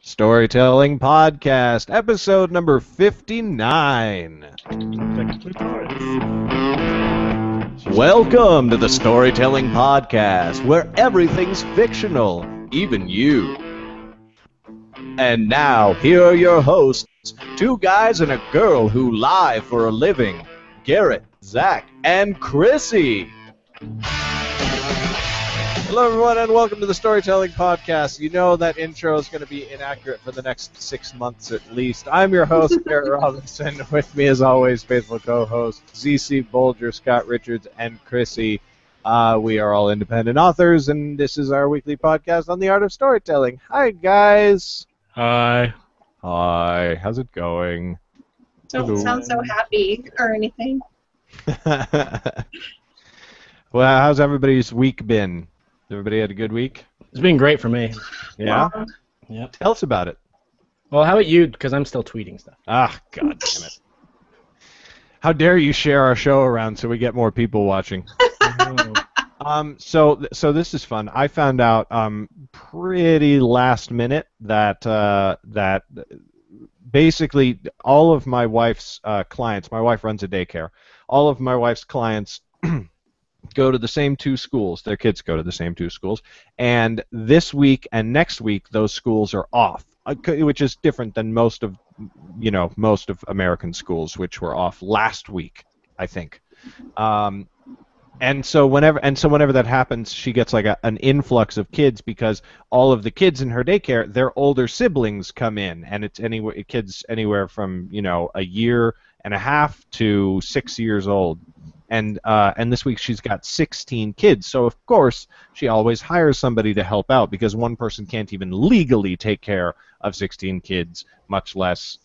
Storytelling Podcast, episode number 59. Welcome to the Storytelling Podcast, where everything's fictional, even you. And now, here are your hosts, two guys and a girl who lie for a living, Garrett, Zach, and Chrissy. Hello, everyone, and welcome to the Storytelling Podcast. You know that intro is going to be inaccurate for the next 6 months at least. I'm your host, Garrett Robinson. With me, as always, faithful co-hosts ZC Bolger, Scott Richards, and Chrissy. We are all independent authors, and this is our weekly podcast on the art of storytelling. Hi, guys. Hi. Hi. How's it going? Don't sound so happy or anything. Well, how's everybody's week been? Everybody had a good week? It's been great for me. Yeah? Yep. Tell us about it. Well, how about you? Because I'm still tweeting stuff. Ah, god damn it. How dare you share our show around so we get more people watching? So this is fun. I found out pretty last minute that basically all of my wife's clients, my wife runs a daycare, all of my wife's clients go to the same two schools. Their kids go to the same two schools. And this week and next week, those schools are off, which is different than most of American schools, which were off last week, I think. And so whenever that happens, she gets like an influx of kids because all of the kids in her daycare, their older siblings come in, and it's kids anywhere from a year and a half to 6 years old. And this week she's got 16 kids, so of course she always hires somebody to help out because one person can't even legally take care of 16 kids, much less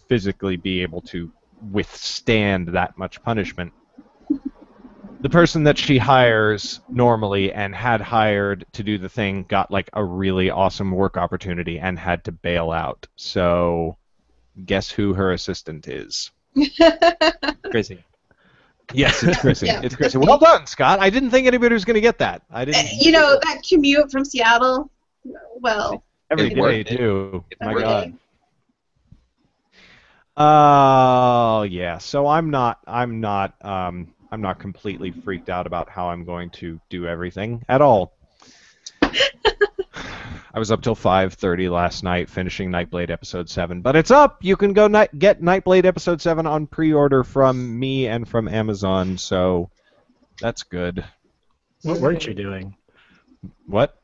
physically be able to withstand that much punishment. The person that she hires normally and had hired to do the thing got like a really awesome work opportunity and had to bail out. So guess who her assistant is? Crazy. Yes, it's Chrissy. Yeah. It's Chrissy. Well done, Scott. I didn't think anybody was going to get that. I didn't. That commute from Seattle. Well, Every day, worth it. too. My every God. day. Oh yeah. So I'm not completely freaked out about how I'm going to do everything at all. I was up till 5:30 last night finishing Nightblade episode 7, but it's up. You can go get Nightblade episode 7 on pre-order from me and from Amazon, so that's good. What weren't you doing? What?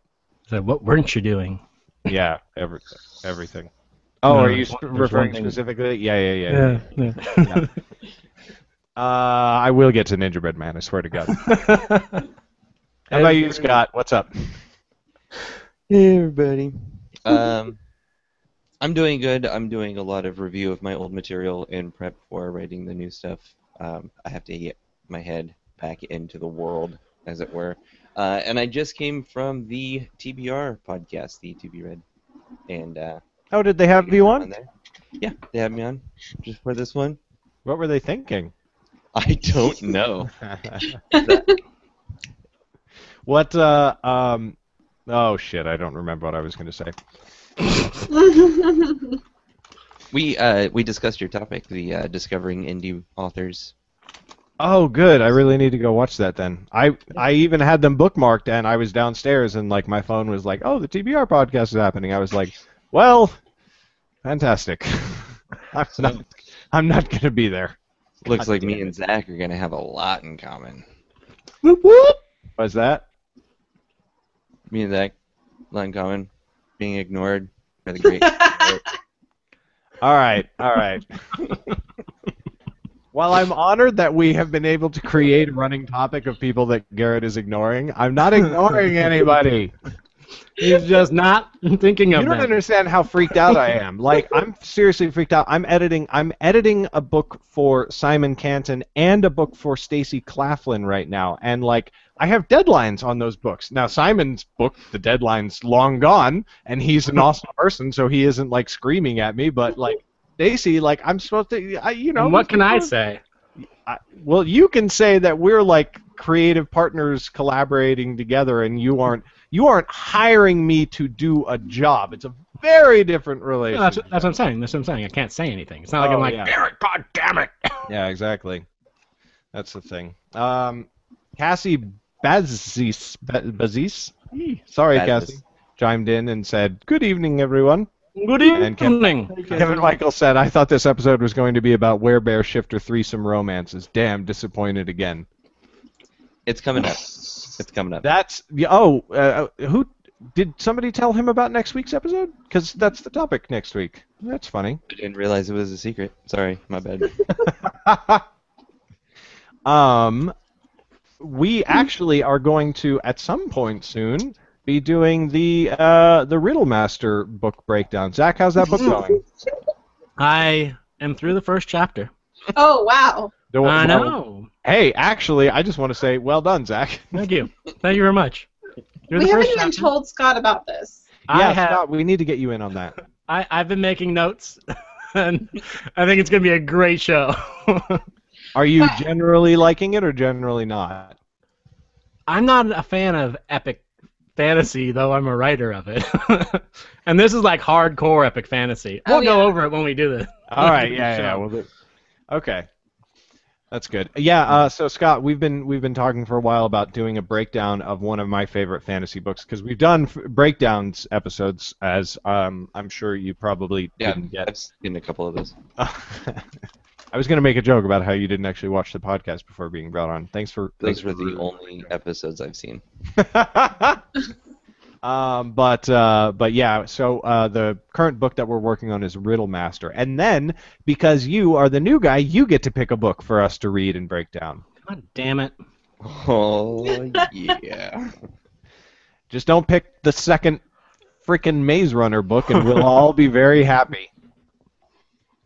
So what weren't you doing? Yeah, everything. Oh, No, are you there's one referring thing. specifically? Yeah. Yeah. I will get to Ninja Bread Man, I swear to God. How about you, Scott? What's up? Hey everybody. I'm doing good. I'm doing a lot of review of my old material in prep for writing the new stuff. I have to get my head back into the world, as it were. And I just came from the TBR podcast, the TB Red. And Oh, did they have you on? there. Yeah, they had me on just for this one. What were they thinking? I don't know. What, oh shit, I don't remember what I was going to say. We discussed your topic, the discovering indie authors. Oh, good. I really need to go watch that then. I even had them bookmarked, and I was downstairs, and like my phone was like, "Oh, the TBR podcast is happening." I was like, "Well, fantastic." I'm not going to be there. Looks God like damn me it. and Zach are gonna have a lot in common. Whoop whoop. What's that? Me and Zach, a lot in common. Being ignored by the great. All right. While I'm honored that we have been able to create a running topic of people that Garrett is ignoring, I'm not ignoring anybody. He's just not thinking You of don't them. understand how freaked out I am. Like, I'm seriously freaked out. I'm editing a book for Simon Canton and a book for Stacy Claflin right now, and like I have deadlines on those books. Now Simon's book, the deadline's long gone, and he's an awesome person, so he isn't like screaming at me. But like Stacy, like I'm supposed to, And what can I say? Well, you can say that we're like creative partners collaborating together, and you aren't hiring me to do a job. It's a very different No, relationship. that's what I'm saying. That's what I'm saying. I can't say anything. It's not like Oh, I'm like, yeah. Eric, God damn it. Yeah, exactly. That's the thing. Cassie Bazis, sorry, Bad Cassie, chimed in and said, "Good evening, everyone." Good And evening. Kevin Michael said, "I thought this episode was going to be about Werebear Shifter threesome romances. Damn, disappointed again." It's coming up. It's coming up. Who did somebody tell him about next week's episode? Because that's the topic next week. That's funny. I didn't realize it was a secret. Sorry, my bad. We actually are going to, at some point soon, be doing the Riddle Master book breakdown. Zach, how's that book going? I am through the first chapter. Oh, wow. I know. Hey, actually, I just want to say, well done, Zach. Thank you. Thank you very much. Through We the haven't first even chapter, told Scott about this. Yeah, Scott, we need to get you in on that. I've been making notes, and I think it's going to be a great show. Are you generally liking it or generally not? I'm not a fan of epic fantasy, though I'm a writer of it. And this is like hardcore epic fantasy. Oh, We'll go yeah. over it when we do this. All right, yeah. Okay, that's good. Yeah. So Scott, we've been talking for a while about doing a breakdown of one of my favorite fantasy books because we've done breakdowns episodes, as I'm sure you probably Yeah, didn't get. I've seen a couple of those. I was going to make a joke about how you didn't actually watch the podcast before being brought on. Thanks for. Those were the only episodes I've seen. But yeah, so the current book that we're working on is Riddle Master, and then because you are the new guy, you get to pick a book for us to read and break down. God damn it. Oh, yeah. Just don't pick the second freaking Maze Runner book, and we'll all be very happy.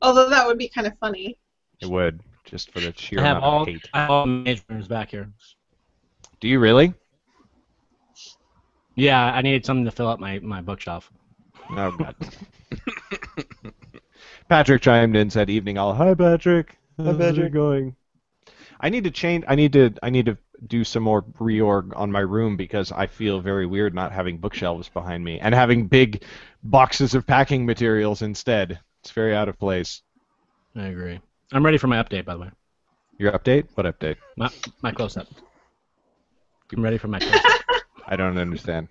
Although that would be kind of funny. It would, just for the sheer I have amount all of hate. I have all major rooms back here. Do you really? Yeah, I needed something to fill up my bookshelf. Oh God. Patrick chimed in, said, "Evening all." Hi, Patrick. How's it going? I need to change. I need to do some more reorg on my room because I feel very weird not having bookshelves behind me and having big boxes of packing materials instead. It's very out of place. I agree. I'm ready for my update, by the way. Your update? What update? My close-up. I'm ready for my close-up. I don't understand.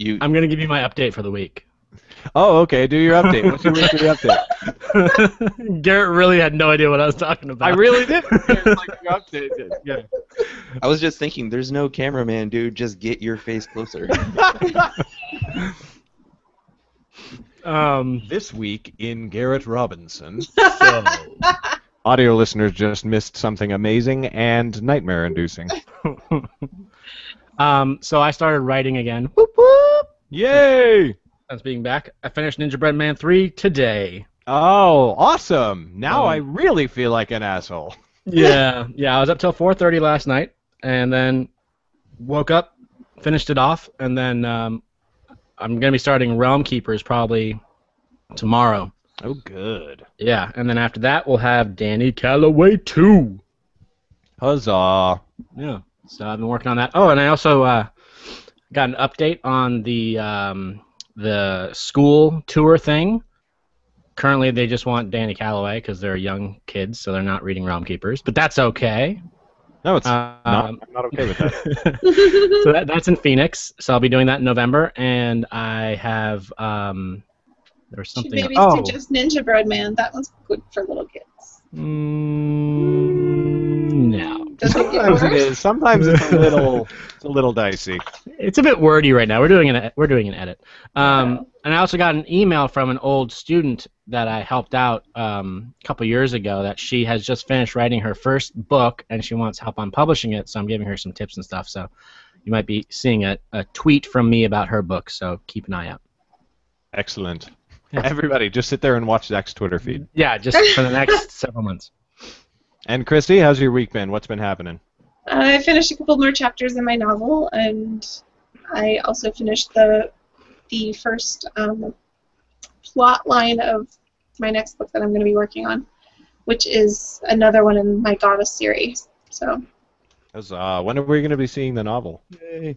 I'm going to give you my update for the week. Oh, okay. Do your update. What's your weekly update? Garrett really had no idea what I was talking about. I really did. It's like your update. Yeah. I was just thinking, there's no cameraman, dude. Just get your face closer. This week in Garrett Robinson. So, audio listeners just missed something amazing and nightmare-inducing. So I started writing again. Whoop, whoop. Yay! That's being back. I finished Ninja Bread Man 3 today. Oh, awesome! Now I really feel like an asshole. Yeah. I was up till 4:30 last night, and then woke up, finished it off, and then I'm gonna be starting Realm Keepers probably tomorrow. Oh, good. Yeah, and then after that we'll have Danny Calloway 2. Huzzah! Yeah. So I've been working on that. Oh, and I also got an update on the school tour thing. Currently, they just want Danny Calloway because they're young kids, so they're not reading Realm Keepers. But that's okay. No, it's not. I'm not okay with that. So that's in Phoenix. So I'll be doing that in November, and I have there was something. Maybe suggest Ninja Bread Man. That one's good for little kids. No. Sometimes it is. Sometimes it's a little dicey. It's a bit wordy right now. We're doing an edit. And I also got an email from an old student that I helped out a couple years ago that she has just finished writing her first book and she wants help on publishing it. So I'm giving her some tips and stuff. So you might be seeing a tweet from me about her book. So keep an eye out. Excellent. Yeah. Everybody, just sit there and watch Zach's Twitter feed. Yeah, just for the next several months. And Christy, how's your week been? What's been happening? I finished a couple more chapters in my novel, and I also finished the first plot line of my next book that I'm going to be working on, which is another one in my Goddess series. So. When are we going to be seeing the novel? Yay.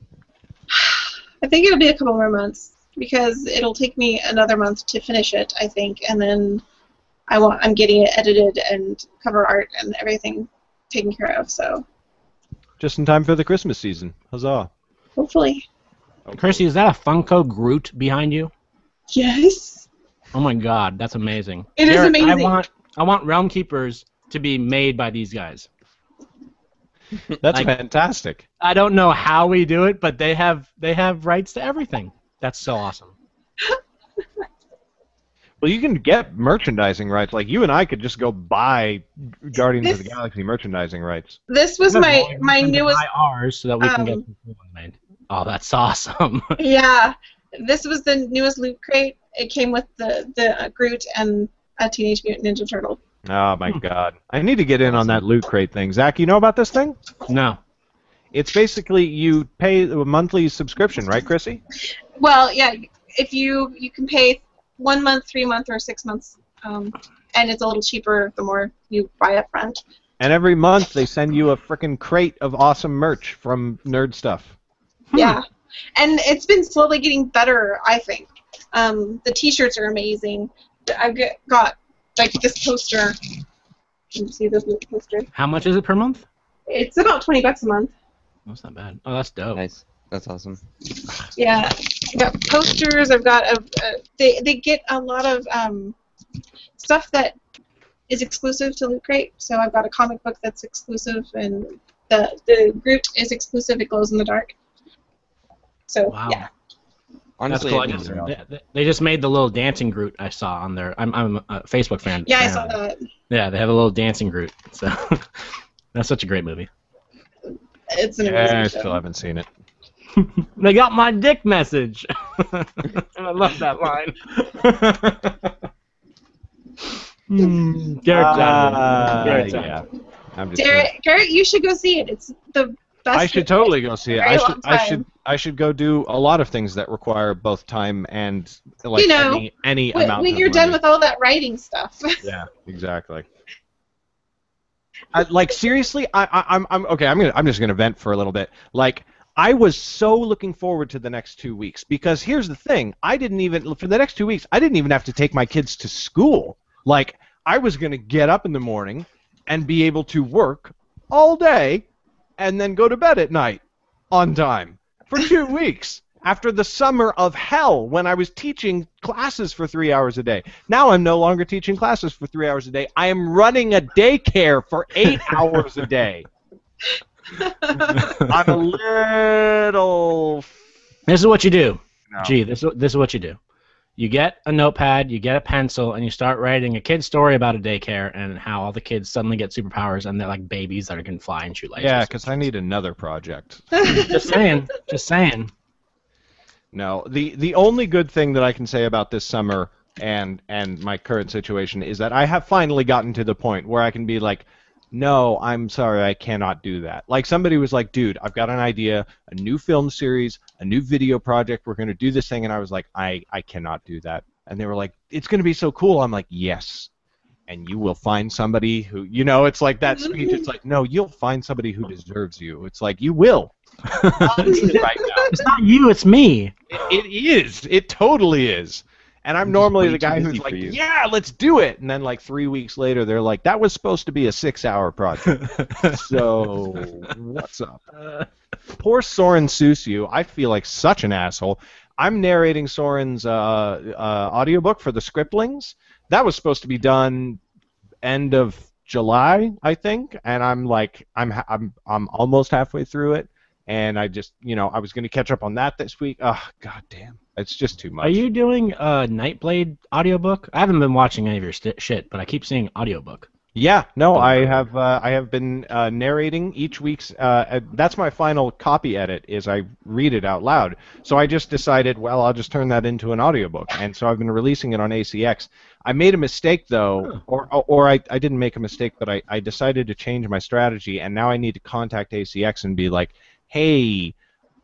I think it'll be a couple more months. because it'll take me another month to finish it, I think, and then I'm getting it edited and cover art and everything taken care of. So Just in time for the Christmas season. Huzzah! hopefully, Chrissy, is that a Funko Groot behind you? yes, Oh my God, that's amazing. it is Garrett, amazing. I want Realm Keepers to be made by these guys. That's Like- fantastic. I don't know how we do it, but they have rights to everything. That's so awesome. Well, you can get merchandising rights. Like you and I could just go buy Guardians of the This- Galaxy merchandising rights. This was Well, my we can newest. buy ours so that we can get um, some cool ones made. Oh, that's awesome. Yeah, this was the newest loot crate. It came with the Groot and a Teenage Mutant Ninja Turtle. Oh my God! I need to get in on that loot crate thing. Zach, you know about this thing? No. It's basically you pay a monthly subscription, right, Chrissy? Well, yeah, if you can pay 1 month, 3 months, or 6 months, and it's a little cheaper the more you buy up front. And every month they send you a frickin' crate of awesome merch from Nerd Stuff. Yeah, and it's been slowly getting better, I think. The T-shirts are amazing. I've got like this poster. Can you see this poster? How much is it per month? It's about $20 a month. That's not bad. Oh, that's dope. Nice. That's awesome. Yeah, I've got posters. I've got they get a lot of stuff that is exclusive to Loot Crate. So I've got a comic book that's exclusive, and the Groot is exclusive. It glows in the dark. So Wow. yeah, Honestly, That's cool. They just made the little dancing Groot I saw on there. I'm a Facebook fan. yeah, I saw that. Yeah, they have a little dancing Groot. So that's such a great movie. It's an Yeah, I amazing still show. haven't seen it. They got my dick message. I love that line. Garrett, Garrett's out. yeah. I'm just kidding. Garrett, you should go see it. It's the best. I should totally go see it. Very long time. I should go do a lot of things that require both time and like You know, any when, amount when of you're done money. with all that writing stuff. Yeah, exactly. Like seriously, I'm okay. I'm just gonna vent for a little bit. Like I was so looking forward to the next 2 weeks because here's the thing: for the next 2 weeks I didn't even have to take my kids to school. Like I was gonna get up in the morning and be able to work all day and then go to bed at night on time for 2 weeks. After the summer of hell when I was teaching classes for 3 hours a day. Now I'm no longer teaching classes for 3 hours a day. I am running a daycare for 8 hours a day. I'm a little... This is what you do. No. Gee, this is what you do. You get a notepad, you get a pencil, and you start writing a kid's story about a daycare and how all the kids suddenly get superpowers and they're like babies that can fly and shoot lasers. Yeah, because I need another project. Just saying. Just saying. No, the only good thing that I can say about this summer and my current situation is that I have finally gotten to the point where I can be like, no, I'm sorry, I cannot do that. Like somebody was like, dude, I've got an idea, a new film series, a new video project, we're going to do this thing, and I was like, I cannot do that. And they were like, it's going to be so cool. I'm like, yes. And you will find somebody who, it's like that speech. It's like, no, you'll find somebody who deserves you. It's like, you will. Right now. It's not you, it's me. It is. It totally is. And I'm normally way the guy too who's busy like, for you. yeah, let's do it. And then like 3 weeks later, they're like, that was supposed to be a 6-hour project. So what's up? Poor Soren Susu. I feel like such an asshole. I'm narrating Soren's audiobook for the Scriptlings. That was supposed to be done end of July, I think. And I'm like, I'm almost halfway through it. And I just, I was going to catch up on that this week. Oh, god damn. It's just too much. Are you doing a Nightblade audiobook? I haven't been watching any of your shit, but I keep seeing audiobook. Yeah, no, I have been narrating each week's. That's my final copy edit. Is I read it out loud. So I just decided, well, I'll just turn that into an audiobook, and so I've been releasing it on ACX. I made a mistake though, or I didn't make a mistake, but I decided to change my strategy, and now I need to contact ACX and be like, hey,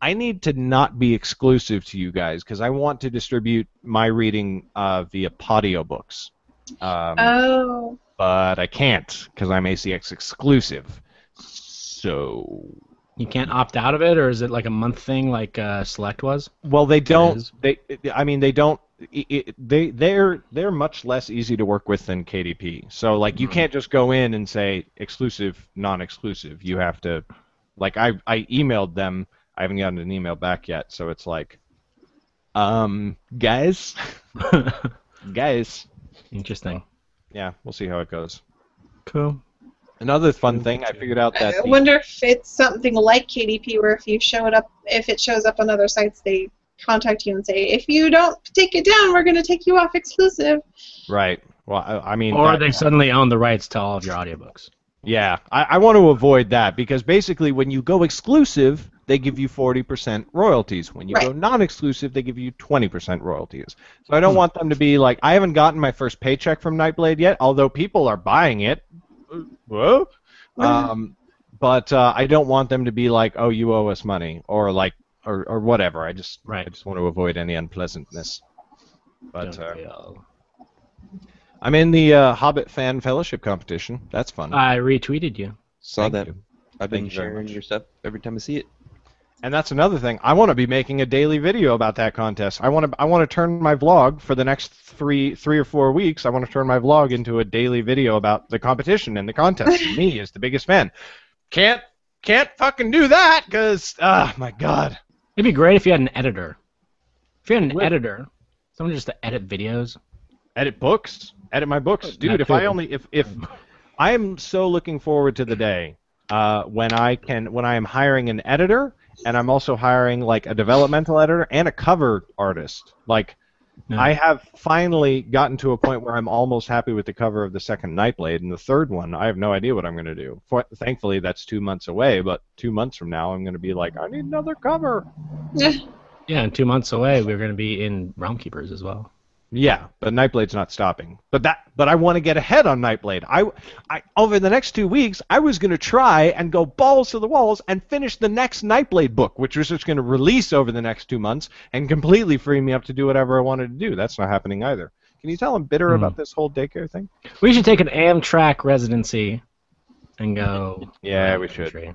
I need to not be exclusive to you guys because I want to distribute my reading via Podiobooks. Oh. But I can't because I'm ACX exclusive. So You can't opt out of it, or is it like a month thing, like Select was? Well, they It don't. is. I mean, they don't. They're much less easy to work with than KDP. So like, you Mm. can't just go in and say exclusive, non-exclusive. You have to, like, I emailed them. I haven't gotten an email back yet. So it's like, guys, guys. Interesting. Yeah, we'll see how it goes. Cool. Another fun thing, I figured out that I wonder if it's something like KDP, where if it shows up on other sites, they contact you and say, if you don't take it down, we're going to take you off exclusive. right. Well, I mean, Or they suddenly own the rights to all of your audiobooks. yeah, I want to avoid that because basically when you go exclusive, they give you 40% royalties. When you go Right. non-exclusive, they give you 20% royalties. So I don't want them to be like, I haven't gotten my first paycheck from Nightblade yet, although people are buying it. Whoa. But I don't want them to be like, oh, you owe us money, or like, or whatever. I just want to avoid any unpleasantness. But Don't we all? I'm in the Hobbit Fan Fellowship competition. That's fun. I retweeted you. Saw Thank that. you. I've been Thank you very sharing much. your stuff every time I see it. And that's another thing. I want to be making a daily video about that contest. I want to turn my vlog for the next three or 4 weeks. I want to turn my vlog into a daily video about the competition and the contest. And me as the biggest fan. Can't fucking do that because my god. It'd be great if you had an editor. If you had an Would. editor, someone just to edit videos. Edit books. Edit my books, dude. That If I am so looking forward to the day when I am hiring an editor. And I'm also hiring like a developmental editor and a cover artist. Like, Yeah. I have finally gotten to a point where I'm almost happy with the cover of the second Nightblade, and the third one, I have no idea what I'm going to do. Thankfully, that's 2 months away, but 2 months from now, I'm going to be like, I need another cover. Yeah, and 2 months away, we're going to be in Realm Keepers as well. Yeah, but Nightblade's not stopping. But I want to get ahead on Nightblade. I over the next 2 weeks, I was going to try and go balls to the walls and finish the next Nightblade book, which was just going to release over the next 2 months and completely free me up to do whatever I wanted to do. That's not happening either. Can you tell I'm bitter about this whole daycare thing? We should take an Amtrak residency and go. Yeah, around we the should. country.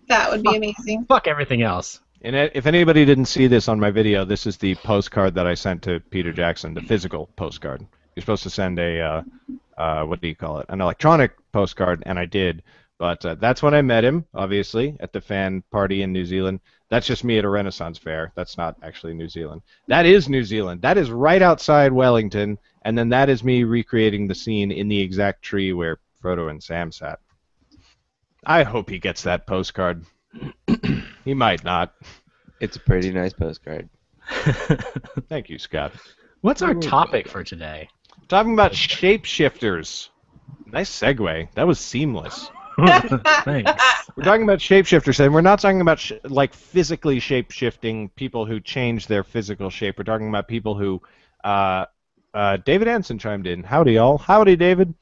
That would be amazing. Fuck everything else. And if anybody didn't see this on my video, this is the postcard that I sent to Peter Jackson, the physical postcard. You're supposed to send a, what do you call it, an electronic postcard, and I did. But that's when I met him, obviously, at the fan party in New Zealand. That's just me at a Renaissance fair. That's not actually New Zealand. That is New Zealand. That is right outside Wellington, and then that is me recreating the scene in the exact tree where Frodo and Sam sat. I hope he gets that postcard. He might not. It's a pretty nice postcard. Thank you, Scott. What's our topic for today? Talking about shapeshifters. Nice segue. That was seamless. Thanks. We're talking about shapeshifters, and we're not talking about like physically shape-shifting people who change their physical shape. We're talking about people who. David Anson chimed in. Howdy, y'all. Howdy, David.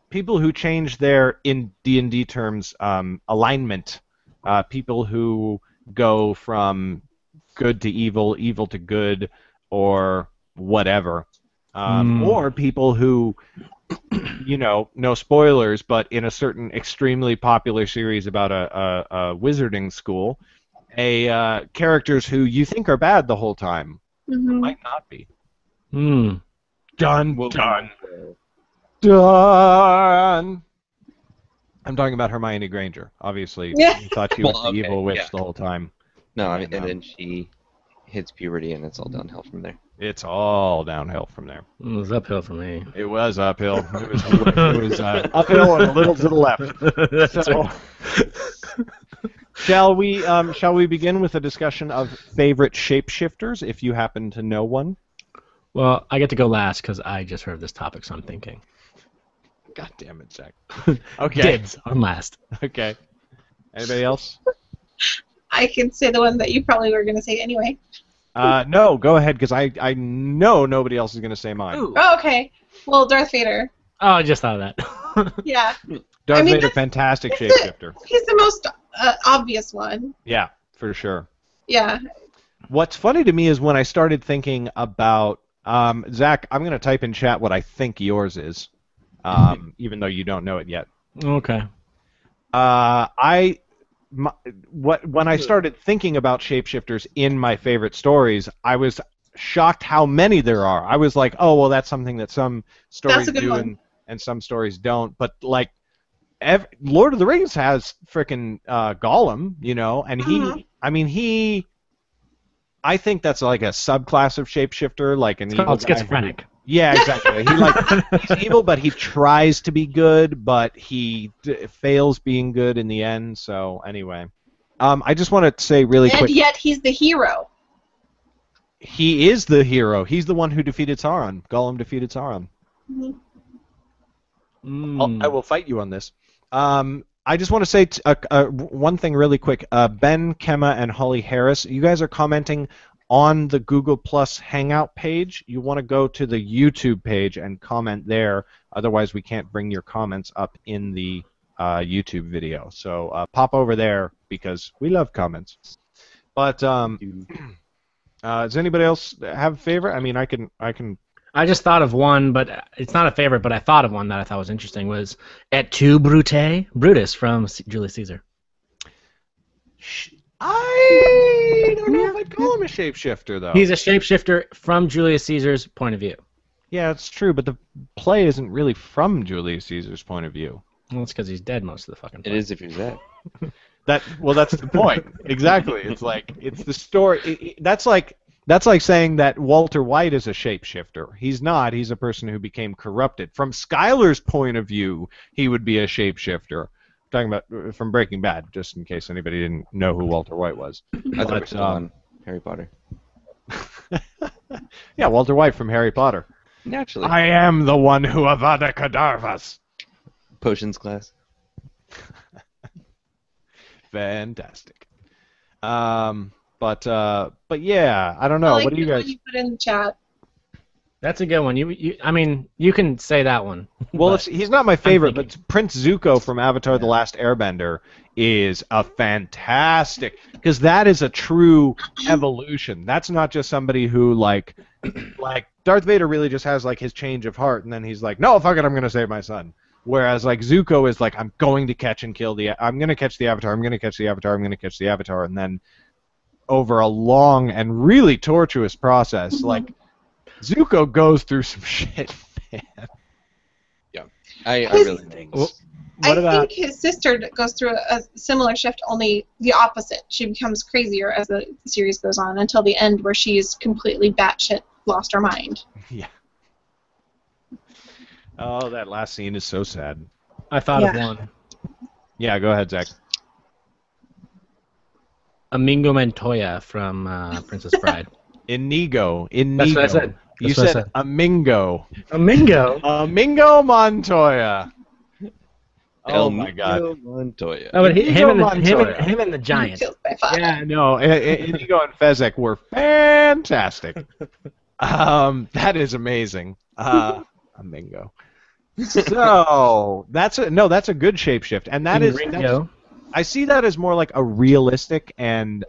People who change their, in D&D terms, alignment. People who go from good to evil, evil to good, or whatever. Or people who, no spoilers, but in a certain extremely popular series about a wizarding school, characters who you think are bad the whole time might not be. Done. Done. Done. I'm talking about Hermione Granger. Obviously, Yeah. you thought she was the evil witch the whole time. No, I mean, and then she hits puberty, and it's all downhill from there. It's all downhill from there. It was uphill for me. It was uphill. It was uphill and a little to the left. So, shall we begin with a discussion of favorite shapeshifters, if you happen to know one? Well, I get to go last because I just heard this topic, so I'm thinking. God damn it, Zach. Okay. Dibs on last. Okay. Anybody else? I can say the one that you probably were going to say anyway. No, go ahead, because I know nobody else is going to say mine. Ooh. Oh, okay. Well, Darth Vader. Oh, I just thought of that. Yeah. Darth Vader, that's- fantastic shapeshifter. He's the most obvious one. Yeah, for sure. Yeah. What's funny to me is when I started thinking about Zach, I'm going to type in chat what I think yours is, even though you don't know it yet. Okay. when I started thinking about shapeshifters in my favorite stories, I was shocked how many there are. I was like, oh well, that's something that some That's stories a good do one. and some stories don't. But like Lord of the Rings has frickin' Gollum, you know, and Mhm. I think that's like a subclass of shapeshifter, like an It's evil called guy. schizophrenic. Yeah, exactly. He's evil, but he tries to be good, but he fails being good in the end. So anyway, I just want to say really And quick, yet he's the hero. he is the hero. He's the one who defeated Sauron. Gollum defeated Sauron. Mhm. I will fight you on this. I just want to say one thing really quick. Ben Kemma and Holly Harris, you guys are commenting on the Google Plus Hangout page. You want to go to the YouTube page and comment there. Otherwise, we can't bring your comments up in the YouTube video. So pop over there because we love comments. But does anybody else have a favorite? I mean, I can. I just thought of one, but it's not a favorite. But I thought of one that I thought was interesting. Was Et tu, Brute? Brutus from Julius Caesar. I don't know if I'd call him a shapeshifter though. He's a shapeshifter from Julius Caesar's point of view. Yeah, it's true, but the play isn't really from Julius Caesar's point of view. Well, it's because he's dead most of the fucking It time. is if you're Zach. That's the point. Exactly. It's like it's the story. That's like saying that Walter White is a shapeshifter. He's not. He's a person who became corrupted. From Skylar's point of view, he would be a shapeshifter. Talking about from Breaking Bad, just in case anybody didn't know who Walter White was. I thought we were still on Harry Potter. Yeah, Walter White from Harry Potter. Naturally. I am the one who Avada Kedavras. Potions class. Fantastic. But yeah, I don't know. I like What do you the one guys? you put in the chat. That's a good one. I mean, you can say that one. Well, but he's not my favorite, thinking. but Prince Zuko from Avatar: The Last Airbender is a fantastic because that is a true evolution. That's not just somebody who like Darth Vader really just has like his change of heart, and then he's like, no, fuck it, I'm gonna save my son. Whereas like Zuko is like, I'm going to catch and kill I'm gonna catch the Avatar, I'm gonna catch the Avatar, I'm gonna catch the Avatar, and then over a long and really tortuous process, like Zuko goes through some shit, man. I really think. What I about? think his sister goes through a similar shift, only the opposite. She becomes crazier as the series goes on until the end, where she's completely batshit lost her mind. Yeah. Oh, that last scene is so sad. I thought of Yeah. one. Yeah, go ahead, Zach. Amingo Montoya from Princess Bride. Inigo. That's what I said. You That's what I said said. Amingo. Amingo. Amingo Montoya. Oh El my God. Niño Montoya. No, but Inigo him Montoya. and the giant. Killed by fire. Yeah, no, Inigo and Fezzik were fantastic. That is amazing. Amingo. So that's a good shapeshift, and that's Ringo. I see that as more like a realistic and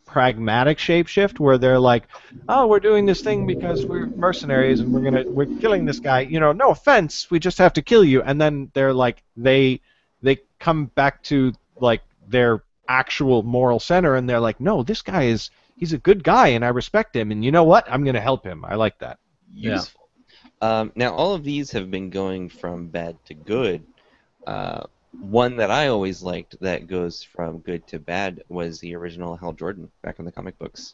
pragmatic shapeshift where they're like, oh, we're doing this thing because we're mercenaries and we're killing this guy. You know, no offense, we just have to kill you. And then they're like, they come back to like their actual moral center and they're like, no, this guy he's a good guy and I respect him. And you know what? I'm gonna help him. I like that. Useful. Now, all of these have been going from bad to good. One that I always liked that goes from good to bad was the original Hal Jordan back in the comic books.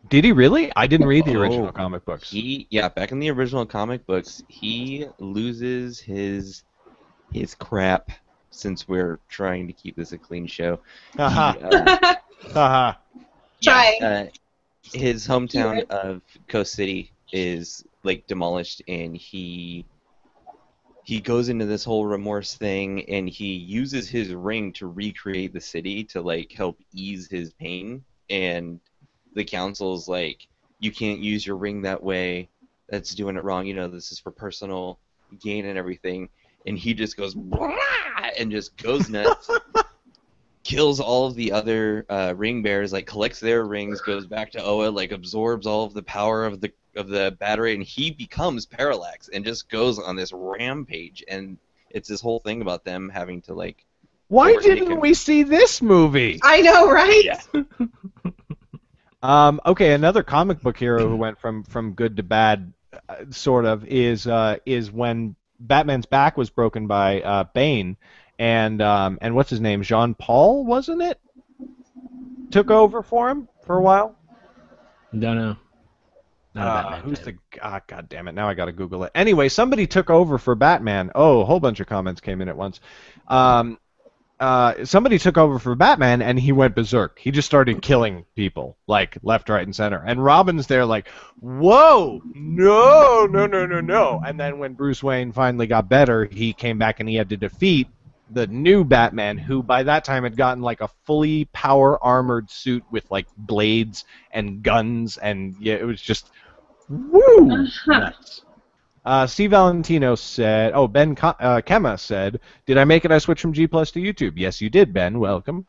Did he really? I didn't read the original comic books. Back in the original comic books, he loses his crap. Since we're trying to keep this a clean show, Haha. Haha. Try. his hometown of Coast City is like demolished, and he goes into this whole remorse thing, and he uses his ring to recreate the city to like help ease his pain. And the council's like, you can't use your ring that way. That's doing it wrong. You know, this is for personal gain and everything. And he just goes and just goes nuts. Kills all of the other ring bearers, like collects their rings, goes back to Oa, like absorbs all of the power of the battery, and he becomes Parallax and just goes on this rampage. And it's this whole thing about them having to like Why Or didn't taken. we see this movie? I know, right? Okay, another comic book hero who went from good to bad, sort of, is when Batman's back was broken by Bane, and what's his name, Jean Paul, wasn't it? Took over for him for a while. Don't know. Not a Batman Who's fan. God damn it, now I gotta Google it. Anyway, somebody took over for Batman. Oh, a whole bunch of comments came in at once. Um, Somebody took over for Batman, and he went berserk. He just started killing people, like, left, right, and center. And Robin's there like, whoa, no, no, no, no, no. And then when Bruce Wayne finally got better, he came back and he had to defeat the new Batman, who by that time had gotten like a fully power armored suit with like blades and guns, and yeah, it was just woo nuts. Steve Valentino said, oh, Ben Kema said, did I make it I switched from G Plus to YouTube? Yes, you did, Ben. Welcome.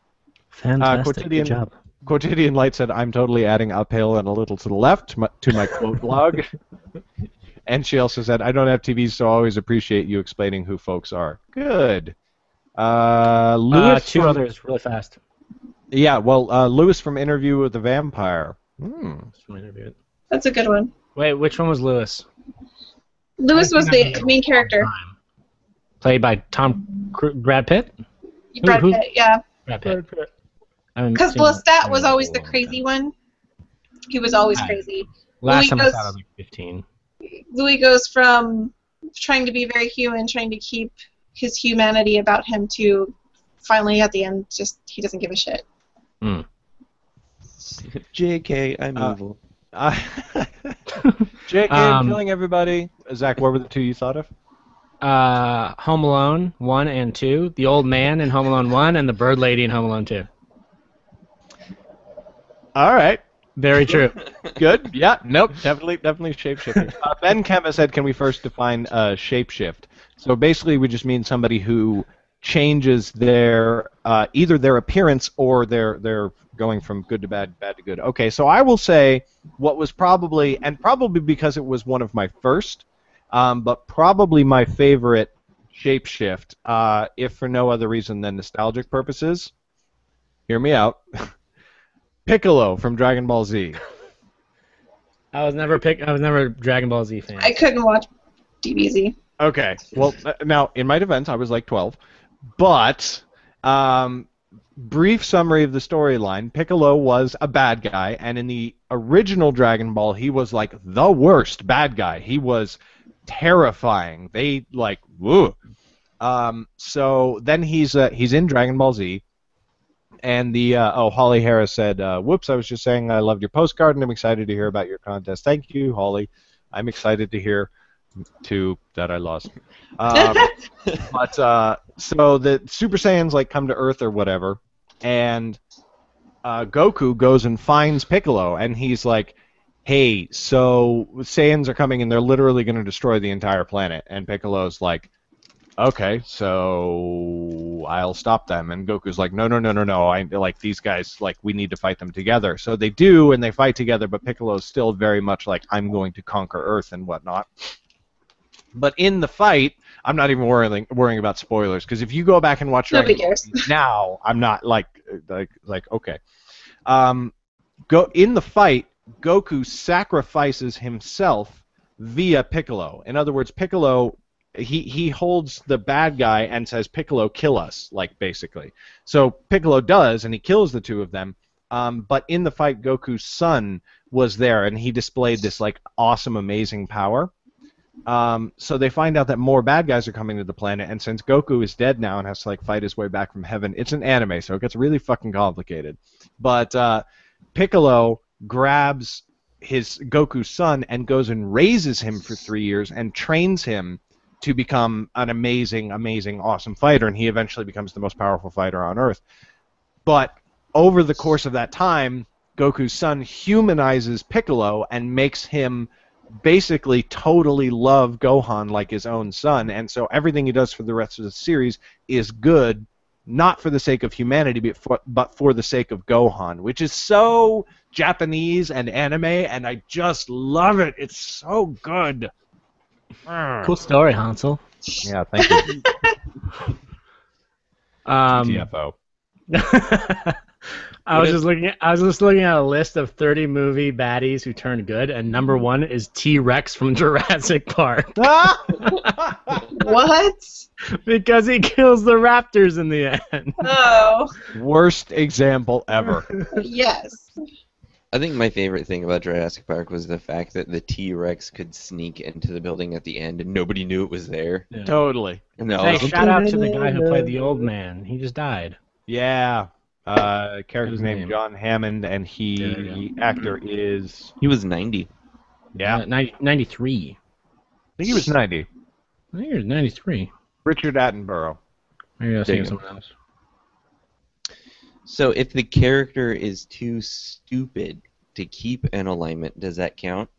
Fantastic. Good job. Quotidian Light said, I'm totally adding uphill and a little to the left to my quote blog. And she also said, I don't have TV, so I always appreciate you explaining who folks are. Good. Lewis Two from, others, really fast. Yeah, well, Lewis from Interview with the Vampire. That's a good one. Wait, which one was Lewis? Lewis was the main character. Played by Brad Pitt? Brad Who? Pitt, yeah. Brad Pitt. Because Lestat was always the crazy one. He was always crazy. Last time I saw it, I was like 15. Louis goes from trying to be very human, trying to keep his humanity about him, to finally at the end, just he doesn't give a shit. Mm. JK, I'm evil. JK killing everybody. Zach, what were the two you thought of? Home Alone 1 and 2, the old man in Home Alone 1, and the bird lady in Home Alone 2. All right. Very true. Good. Yeah. Nope. Definitely shapeshifters. Ben Kemba said, "Can we first define shapeshift?" So basically, we just mean somebody who changes their either their appearance or they're going from good to bad, bad to good. Okay. So I will say what was probably because it was one of my first, but probably my favorite shapeshift, if for no other reason than nostalgic purposes. Hear me out. Piccolo from Dragon Ball Z. I was never a Dragon Ball Z fan. I couldn't watch DBZ. Okay, well, now, in my defense, I was like 12, but brief summary of the storyline, Piccolo was a bad guy, and in the original Dragon Ball, he was like the worst bad guy. He was terrifying. They, like, woo. So then he's in Dragon Ball Z, and Holly Harris said, whoops, I was just saying I loved your postcard, and I'm excited to hear about your contest. Thank you, Holly. I'm excited to hear, too, that I lost. But so the Super Saiyans, like, come to Earth or whatever, and Goku goes and finds Piccolo, and he's like, hey, so Saiyans are coming, and they're literally going to destroy the entire planet. And Piccolo's like, okay, so I'll stop them. And Goku's like, no. I like these guys, like, we need to fight them together. So they do, and they fight together, but Piccolo's still very much like, I'm going to conquer Earth and whatnot. But in the fight, I'm not even worrying about spoilers, because if you go back and watch Dragon Ball Z now, I'm not like okay. In the fight, Goku sacrifices himself via Piccolo. In other words, Piccolo, he holds the bad guy and says, Piccolo, kill us, like, basically. So Piccolo does, and he kills the two of them. But in the fight, Goku's son was there, and he displayed this, like, awesome, amazing power. So they find out that more bad guys are coming to the planet, and since Goku is dead now and has to, like, fight his way back from heaven, it's an anime, so it gets really fucking complicated. But Piccolo grabs Goku's son and goes and raises him for 3 years and trains him to become an amazing, amazing, awesome fighter, and he eventually becomes the most powerful fighter on Earth. But over the course of that time, Goku's son humanizes Piccolo and makes him basically totally love Gohan like his own son, and so everything he does for the rest of the series is good, not for the sake of humanity, but for the sake of Gohan, which is so Japanese and anime, and I just love it. It's so good. Cool story, Hansel. Yeah, thank you. Um, TFO. I was just looking at a list of 30 movie baddies who turned good, and number one is T-Rex from Jurassic Park What? because he kills the raptors in the end. Oh, Worst example ever. yes. I think my favorite thing about Jurassic Park was the fact that the T-Rex could sneak into the building at the end and nobody knew it was there. Yeah. Totally. And I Hey, was like, shout out to the guy who played the old man. He just died. Yeah. Character's His named name. John Hammond, and There you the actor is he was 90. I 93. think he was 90. I think he was 93. Richard Attenborough. Maybe I was There thinking you someone else. So if the character is too stupid to keep an alignment, does that count?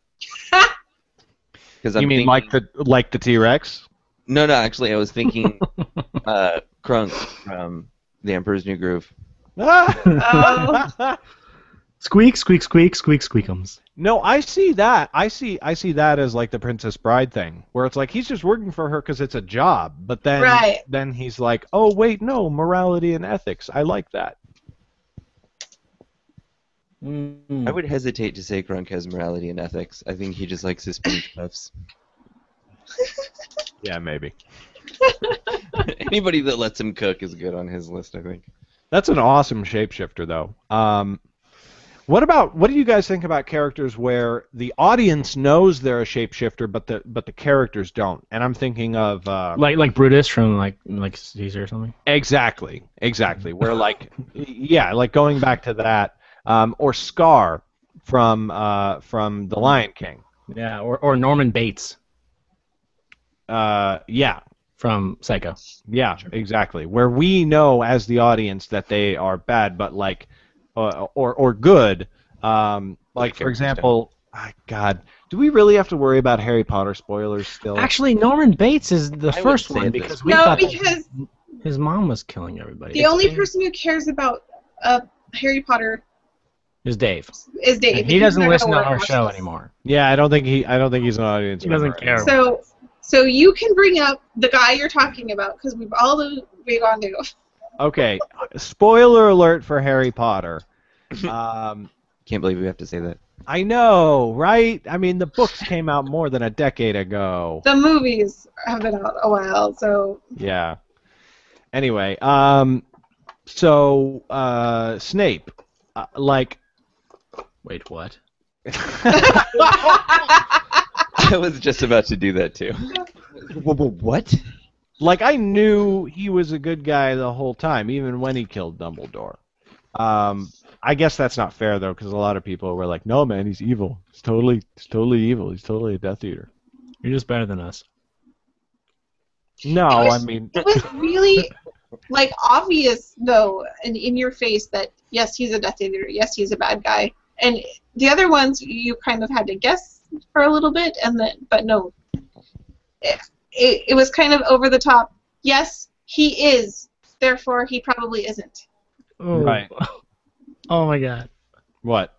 Because You mean like the T-Rex? No, actually, I was thinking Krunk from The Emperor's New Groove. Oh. Squeak, squeak, squeak, squeak, squeakums. No, I see that. I see that as like the Princess Bride thing, where it's like he's just working for her because it's a job, but then Right. then he's like, oh wait, no, morality and ethics. I like that. I would hesitate to say Krunk has morality and ethics. I think he just likes his pink puffs. Yeah, maybe. Anybody that lets him cook is good on his list, I think. That's an awesome shapeshifter, though. What do you guys think about characters where the audience knows they're a shapeshifter, but the characters don't? And I'm thinking of Like Brutus from like Caesar or something. exactly. Where like like going back to that, or Scar from The Lion King. Yeah, or Norman Bates Yeah, from Psycho. yeah, exactly. Where we know as the audience that they are bad, but like, or good. Like for example, God, do we really have to worry about Harry Potter spoilers still? Actually, Norman Bates is the I first would say one this. because we No, thought that because his mom was killing everybody. the only person who cares about Harry Potter is Dave. is Dave. And he doesn't He's not listen to gonna our watch show this. anymore. Yeah, I don't think he's an audience He member doesn't care. anymore. So you can bring up the guy you're talking about because we've all gone to. Okay, spoiler alert for Harry Potter. Can't believe we have to say that. I know, right? I mean, the books came out more than a decade ago. The movies have been out a while, so Yeah. Anyway, so Snape, like. Wait, what? I was just about to do that too. What? Like, I knew he was a good guy the whole time, even when he killed Dumbledore. I guess that's not fair, though, because a lot of people were like, no, man, he's evil. He's totally evil. He's totally a Death Eater. You're just better than us. No, I mean... it was really obvious though, and in your face that yes, he's a Death Eater. Yes, he's a bad guy. And the other ones you kind of had to guess for a little bit, but no, it was kind of over the top. Yes, he is. Therefore, he probably isn't. Oh. Right. Oh my God. What?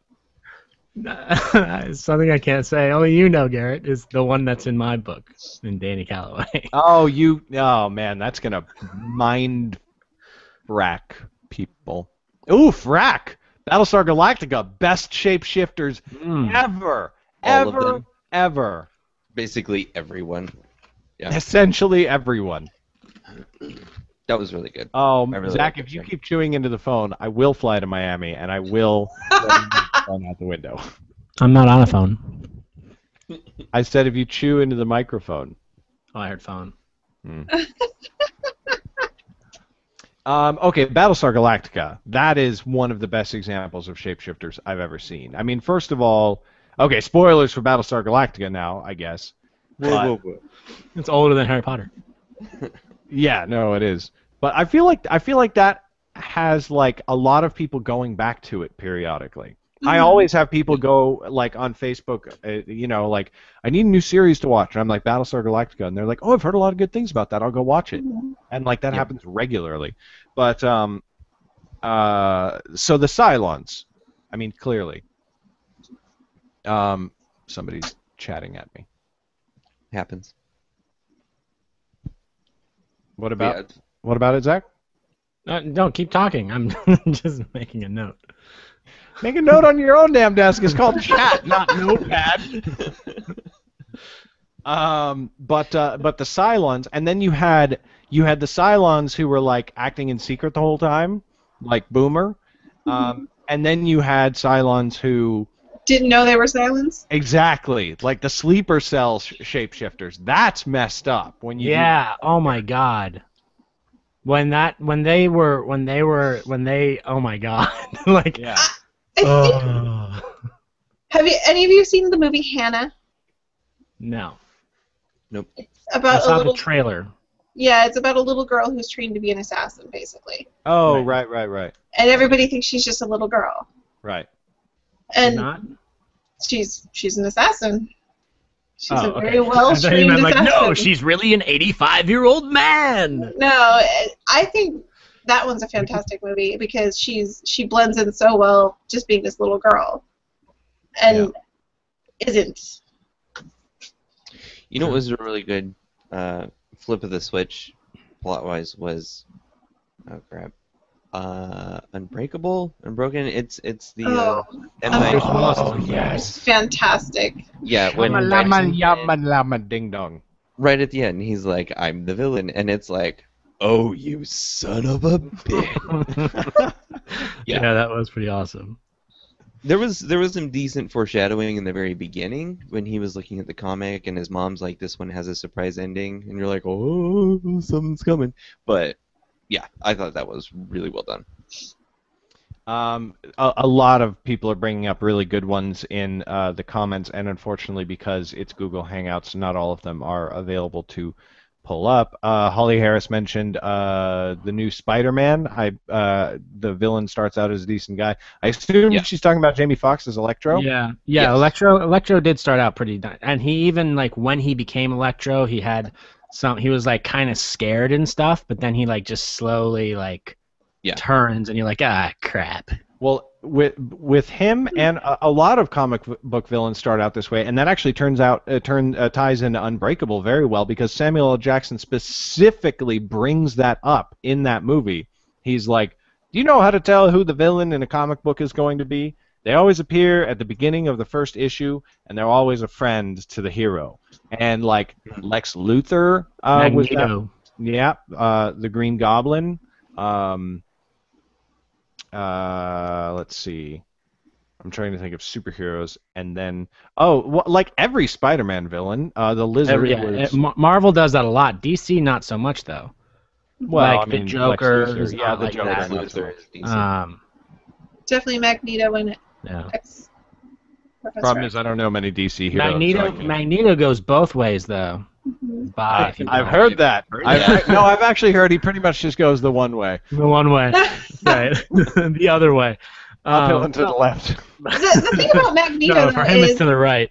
Something I can't say. Only you know, Garrett, is the one that's in my book, in Danny Calloway. Oh, man, that's going to mind rack people. Oof, rack! Battlestar Galactica, best shapeshifters ever. All of them? Ever. Basically everyone. Yeah, Essentially everyone. that was really good. Oh, I really Zach, liked if it, you Zach. keep chewing into the phone, I will fly to Miami, and I will throw the phone out the window. I'm not on a phone. I said if you chew into the microphone. Oh, I heard phone. Okay, Battlestar Galactica. That is one of the best examples of shapeshifters I've ever seen. I mean, first of all, okay, spoilers for Battlestar Galactica now, I guess. But- It's older than Harry Potter. Yeah, no, it is. But I feel like that has like a lot of people going back to it periodically. I always have people go like on Facebook, like I need a new series to watch, and I'm like Battlestar Galactica, and they're like, oh, I've heard a lot of good things about that. I'll go watch it, and like that happens regularly. But so the Cylons, I mean, clearly, somebody's chatting at me. Happens. What about Yeah, what about it, Zach? No, keep talking. I'm just making a note. Make a note on your own damn desk. It's called chat, not notepad. But the Cylons, and then you had the Cylons who were like acting in secret the whole time, like Boomer, and then you had Cylons who Didn't know they were silence. exactly like the sleeper cell shapeshifters. That's messed up when you do Yeah. that. Oh my God. When they, oh my God. Like, Yeah. I think. oh. Have any of you seen the movie Hannah? No. Nope. I About a saw the little. trailer. Yeah, it's about a little girl who's trained to be an assassin, basically, Oh, Right. right. and everybody thinks she's just a little girl, Right. She's and not? she's an assassin. She's Oh, a very okay. well I thought you trained meant like, assassin. no, she's really an 85-year-old man. No, I think that one's a fantastic movie because she blends in so well, just being this little girl, and isn't. You know what was a really good flip of the switch, plot-wise, was Unbreakable, Unbroken. It's the Oh, M. oh, Night. Oh, it's fantastic. Yeah, when Lama, Jackson, yama, lama, ding dong. right at the end, he's like, "I'm the villain," and it's like, "Oh, you son of a bitch!" yeah, that was pretty awesome. There was some decent foreshadowing in the very beginning when he was looking at the comic and his mom's like, "This one has a surprise ending," and you're like, "Oh, something's coming." But yeah, I thought that was really well done. A lot of people are bringing up really good ones in the comments, and unfortunately, because it's Google Hangouts, not all of them are available to pull up. Holly Harris mentioned the new Spider-Man. The villain starts out as a decent guy. I assume Yeah. she's talking about Jamie Foxx as Electro. Yeah, Yes. Electro did start out pretty nice, and he even like when he became Electro, he was like kind of scared and stuff, but then he like just slowly like turns, and you're like, ah, crap. Well, with him and a lot of comic book villains start out this way, and that actually ties into Unbreakable very well because Samuel L. Jackson specifically brings that up in that movie. He's like, "Do you know how to tell who the villain in a comic book is going to be? They always appear at the beginning of the first issue, and they're always a friend to the hero." And like Lex Luthor was that. Magneto. Yeah, the Green Goblin. Let's see. I'm trying to think of superheroes, and then like every Spider-Man villain, the Lizard was. Marvel does that a lot. DC not so much though. Well, like I mean, the Joker, Lex Luthor, is yeah, not the like Joker. that. Not so Luthor much. is decent. Definitely Magneto in it. Yeah. Problem is, I don't know many DC heroes. Magneto goes both ways though. Mm-hmm. I've heard that. I've actually heard he pretty much just goes the one way. The one way, right? The other way. Uphill and to the left. The thing about Magneto No, for him is it's to the right.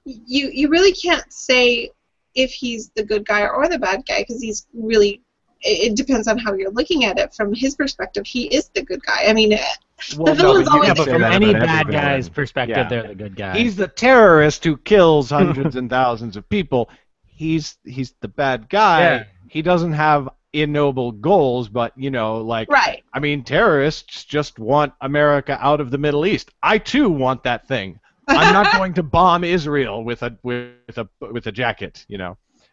you really can't say if he's the good guy or the bad guy because he's really. It depends on how you're looking at it. From his perspective, he is the good guy. I mean, the villain's always. Yeah, but from any bad villain. guy's perspective, Yeah. they're the good guy. He's the terrorist who kills hundreds and thousands of people. He's the bad guy. Yeah. He doesn't have ignoble goals, but like Right. I mean, terrorists just want America out of the Middle East. I too want that thing. I'm not going to bomb Israel with a jacket.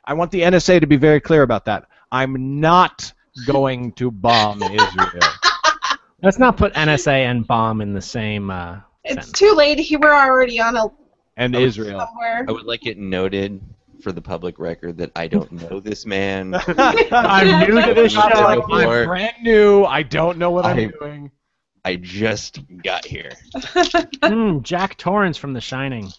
I want the NSA to be very clear about that. I'm not going to bomb Israel. Let's not put NSA and bomb in the same It's sentence. too late. We're already on a And Israel. somewhere. I would like it noted for the public record that I don't know this man. I'm new to this Not show. like I'm brand new. I don't know what I'm doing. I just got here. Jack Torrance from The Shining.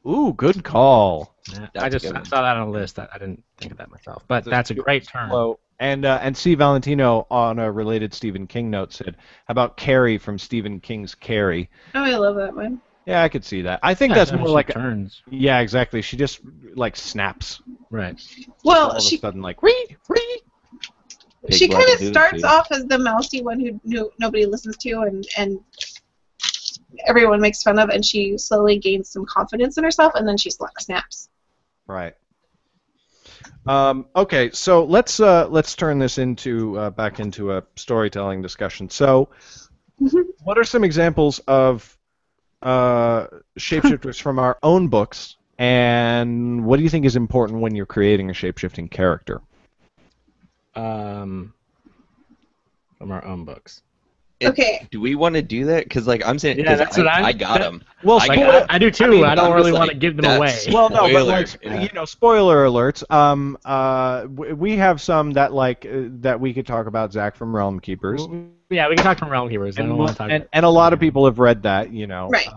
Ooh, good call. Yeah, That's I just a good one. saw that on a list. I didn't think of that myself, but that's a great turn. Hello. And C. Valentino on a related Stephen King note said, "How about Carrie from Stephen King's Carrie?" Oh, I love that one. Yeah, I could see that. I think that's more like turns. Yeah, exactly. She just like snaps. Right. All Well, of a she sudden, like ree. she Big kind of love to do starts too. off as the mousy one who nobody listens to and everyone makes fun of, and she slowly gains some confidence in herself, and then she snaps. Right. Okay, so let's turn this into back into a storytelling discussion. So, what are some examples of shapeshifters from our own books, and what do you think is important when you're creating a shapeshifting character? From our own books. Okay. Do we want to do that? Because like I'm saying, Yeah, because that's what I got them. Well, I Like, got 'em. I do too. I mean, I don't I'm really just want to like, give them that's- away. well, no, but like Spoiler, yeah. spoiler alerts. We have some that that we could talk about. Zach from Realm Keepers, Yeah, we can talk from Realm Keepers. I don't want to talk about and a lot of people have read that. Right.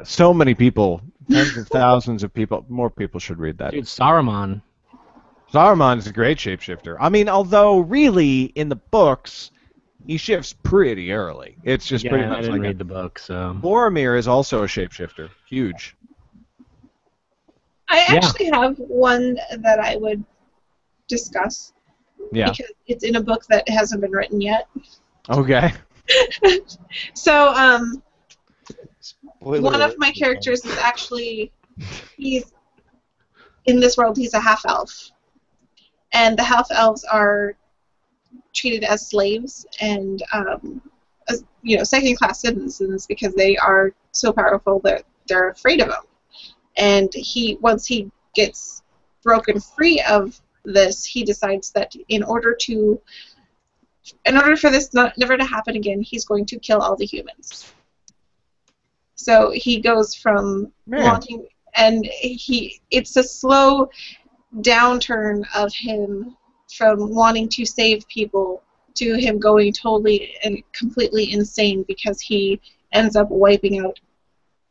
So many people, tens of thousands of people. More people should read that. Dude, Saruman. Saruman's a great shapeshifter. I mean, although really in the books he shifts pretty early. It's just pretty Yeah, much I didn't like read the book, so. Boromir is also a shapeshifter. Huge. I Yeah. actually have one that I would discuss Yeah. because it's in a book that hasn't been written yet. Okay. So, Spoiler one of alert. my characters is actually, he's in this world, he's a half elf. And the half elves are treated as slaves and, as, second-class citizens because they are so powerful that they're afraid of him. And once he gets broken free of this, he decides that in order for this never to happen again, he's going to kill all the humans. So he goes from wanting, and it's a slow downturn of him from wanting to save people to him going totally and completely insane because he ends up wiping out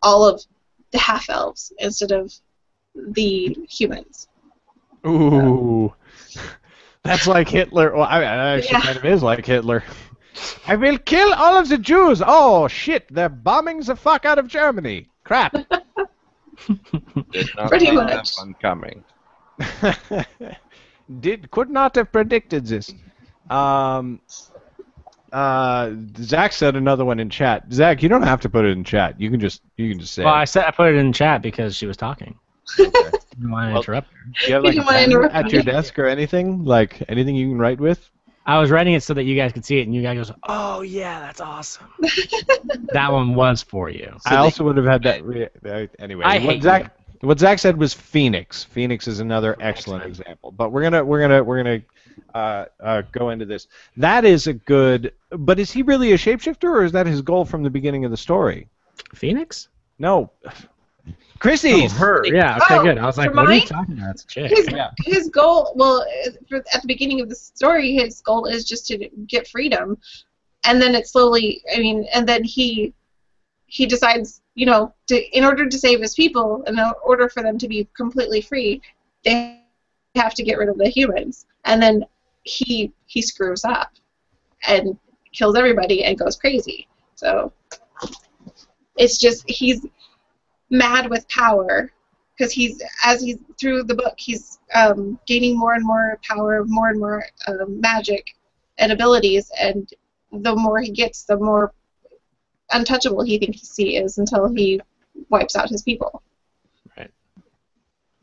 all of the half-elves instead of the humans. Ooh. That's like Hitler. Well, I actually Yeah. kind of is like Hitler. I will kill all of the Jews. Oh shit! They're bombing the fuck out of Germany. Crap. Did not Pretty see much. that one coming. Could not have predicted this. Zach said another one in chat. Zach, you don't have to put it in chat. You can just say. Well, it. I put it in chat because she was talking. Didn't want to interrupt her. Do you have You like a didn't wanna pen interrupt at me. your desk or anything? Like anything you can write with? I was writing it so that you guys could see it, and you guys goes, "Oh yeah, that's awesome." That one was for you. I also would have had that. Anyway, what Zach said was Phoenix. Phoenix is another excellent example. But we're gonna go into this. That is a good. But is he really a shapeshifter, or is that his goal from the beginning of the story? Phoenix? No, Chrissy. Her. Yeah. Okay. Oh, Good. I was like, for what are you mine? talking about? It's a chick. His goal, well, at the beginning of the story, his goal is just to get freedom, and then it slowly, and then he decides, in order to save his people, in order for them to be completely free, they have to get rid of the humans, and then he screws up and kills everybody and goes crazy. So it's just he's mad with power. Because he's through the book, he's gaining more and more power, more and more magic and abilities, and the more he gets, the more untouchable he thinks he is until he wipes out his people. Right.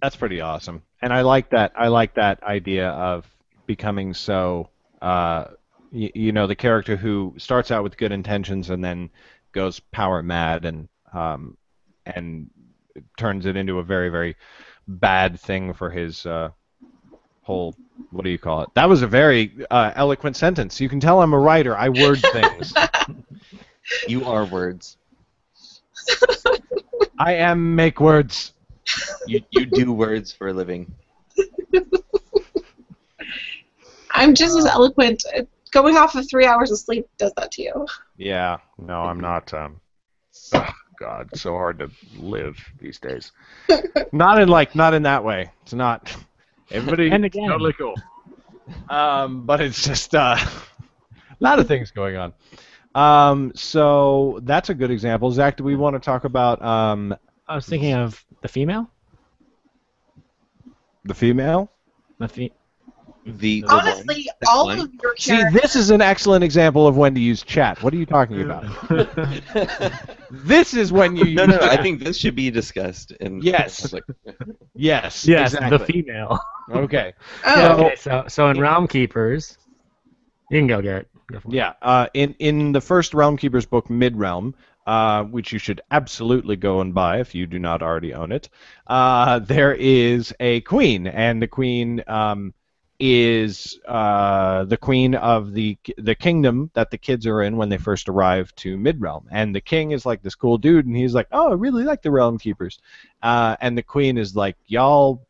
That's pretty awesome, and I like that. I like that idea of becoming so. The character who starts out with good intentions and then goes power mad and turns it into a very, very bad thing for his whole, what do you call it? That was a very eloquent sentence. You can tell I'm a writer. I word things. You are words. I am make words. You do words for a living. I'm just as eloquent. Going off of 3 hours of sleep does that to you. Yeah. No, I'm not. Oh, God, so hard to live these days. Not in that way. It's not. Everybody. And again. Totally cool. But it's just a lot of things going on. So that's a good example. Zach, do we want to talk about I was thinking of the female. the female? The Honestly, one. all One. of your See, characters. this is an excellent example of when to use chat. What are you talking about? This is when you No, use no, I chat. think this should be discussed in Yes. public. Yes, Yes, exactly. the female. Okay. Oh, Okay, so in Realm Keepers, you can go, Garrett. Go for it. Yeah. In the first Realm Keepers book, Mid-Realm, which you should absolutely go and buy if you do not already own it, there is a queen, and the queen is the queen of the kingdom that the kids are in when they first arrive to Mid-Realm. And the king is like this cool dude, and he's like, oh, I really like the Realm Keepers. And the queen is like, y'all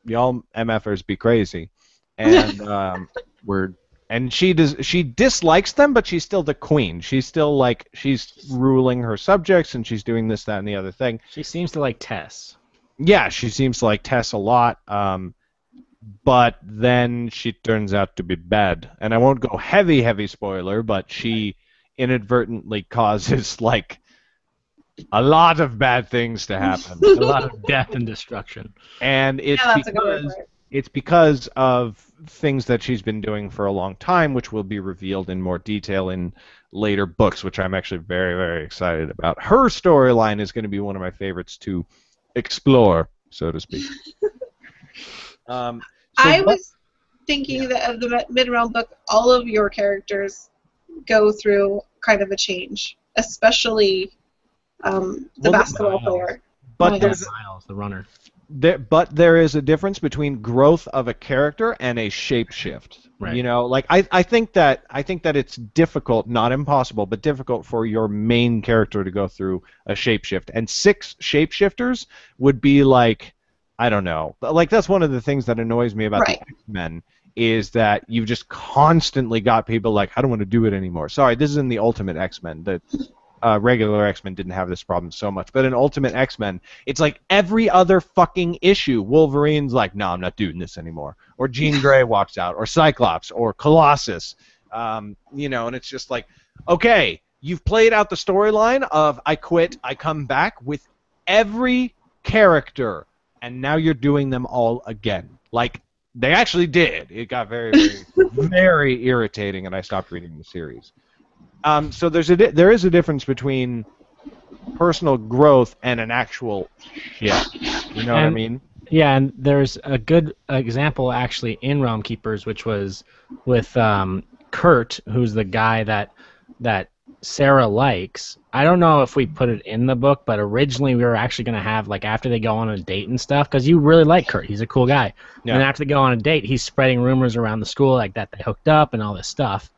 MFers be crazy. And Word. and she dislikes them, but she's still the queen. She's still like, she's ruling her subjects, and she's doing this, that, and the other thing. She seems to like Tess. Yeah, she seems to like Tess a lot. But then she turns out to be bad. And I won't go heavy spoiler, but she inadvertently causes like a lot of bad things to happen. A lot of death and destruction. And it's yeah, that's a good word because for it. it's because of things that she's been doing for a long time, which will be revealed in more detail in later books, which I'm actually very, very excited about. Her storyline is going to be one of my favorites to explore, so to speak. I was thinking that of the Mid-Realm book, all of your characters go through kind of a change, especially the basketball player. But there's Miles, the runner. there is a difference between growth of a character and a shapeshift. Right. You know, like I think that it's difficult, not impossible, but difficult for your main character to go through a shapeshift. And 6 shapeshifters would be like, I don't know. Like, that's one of the things that annoys me about the X-Men, is that you've just constantly got people like, I don't want to do it anymore. Sorry, this is in the Ultimate X-Men. The regular X-Men didn't have this problem so much. But in Ultimate X-Men, it's like every other fucking issue, Wolverine's like, no, I'm not doing this anymore. Or Jean Grey walks out. Or Cyclops. Or Colossus. You know, and it's just like, okay, you've played out the storyline of I quit, I come back with every character, and now you're doing them all again. Like, they actually did. It got very, very, very irritating, and I stopped reading the series. So there is a difference between personal growth and an actual shift. You know what I mean? Yeah, and there's a good example actually in Realm Keepers, which was with Kurt, who's the guy that Sarah likes. I don't know if we put it in the book, but originally we were actually going to have, like, after they go on a date and stuff, because you really like Kurt. He's a cool guy. Yeah. And after they go on a date, he's spreading rumors around the school like that they hooked up and all this stuff.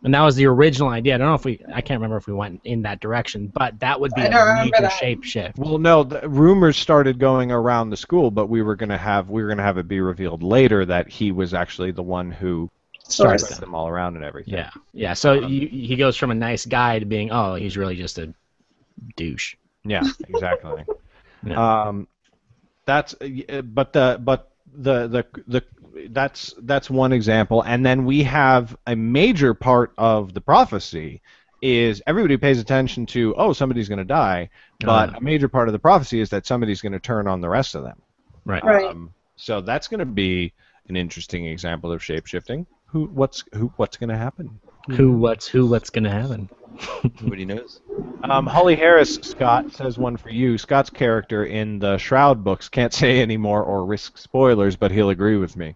And that was the original idea. I don't know if I can't remember if we went in that direction, but that would be a major shape shift. Well, no, the rumors started going around the school, but we were gonna have it be revealed later that he was actually the one who started them all around and everything. Yeah, yeah. So he goes from a nice guy to being, oh, he's really just a douche. Yeah, exactly. Yeah. That's that's one example, and then we have a major part of the prophecy is everybody pays attention to, oh, somebody's going to die, but a major part of the prophecy is that somebody's going to turn on the rest of them. Right. So that's going to be an interesting example of shapeshifting. What's going to happen? What's going to happen? Nobody knows. Holly Harris, Scott, says one for you. Scott's character in the Shroud books can't say any more or risk spoilers, but he'll agree with me.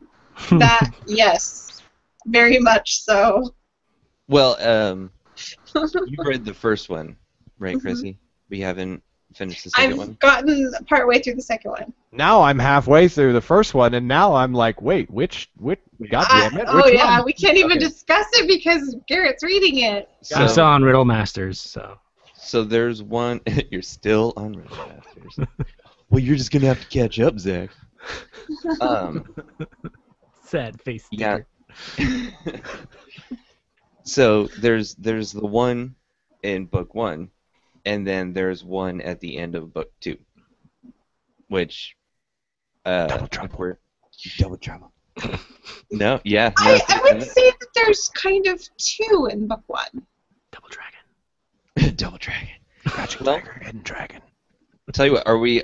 That, yes, very much so. Well, you read the first one, right, Chrissy? We haven't finished the second one? I've gotten partway through the second one. Now I'm halfway through the first one, and now I'm like, wait, which goddamn it, which one? We can't even discuss it because Garrett's reading it. I'm still on Riddle Masters, so. So there's one. You're still on Riddle Masters. Well, you're just gonna have to catch up, Zach. Sad face sticker. Yeah. So there's the one in book 1, and then there's one at the end of book 2, which Double trouble. Double trouble. No, yeah. I would say that there's kind of 2 in book 1. Double Dragon. Double Dragon. Magic Tiger, Hidden Dragon. Tell you what, are we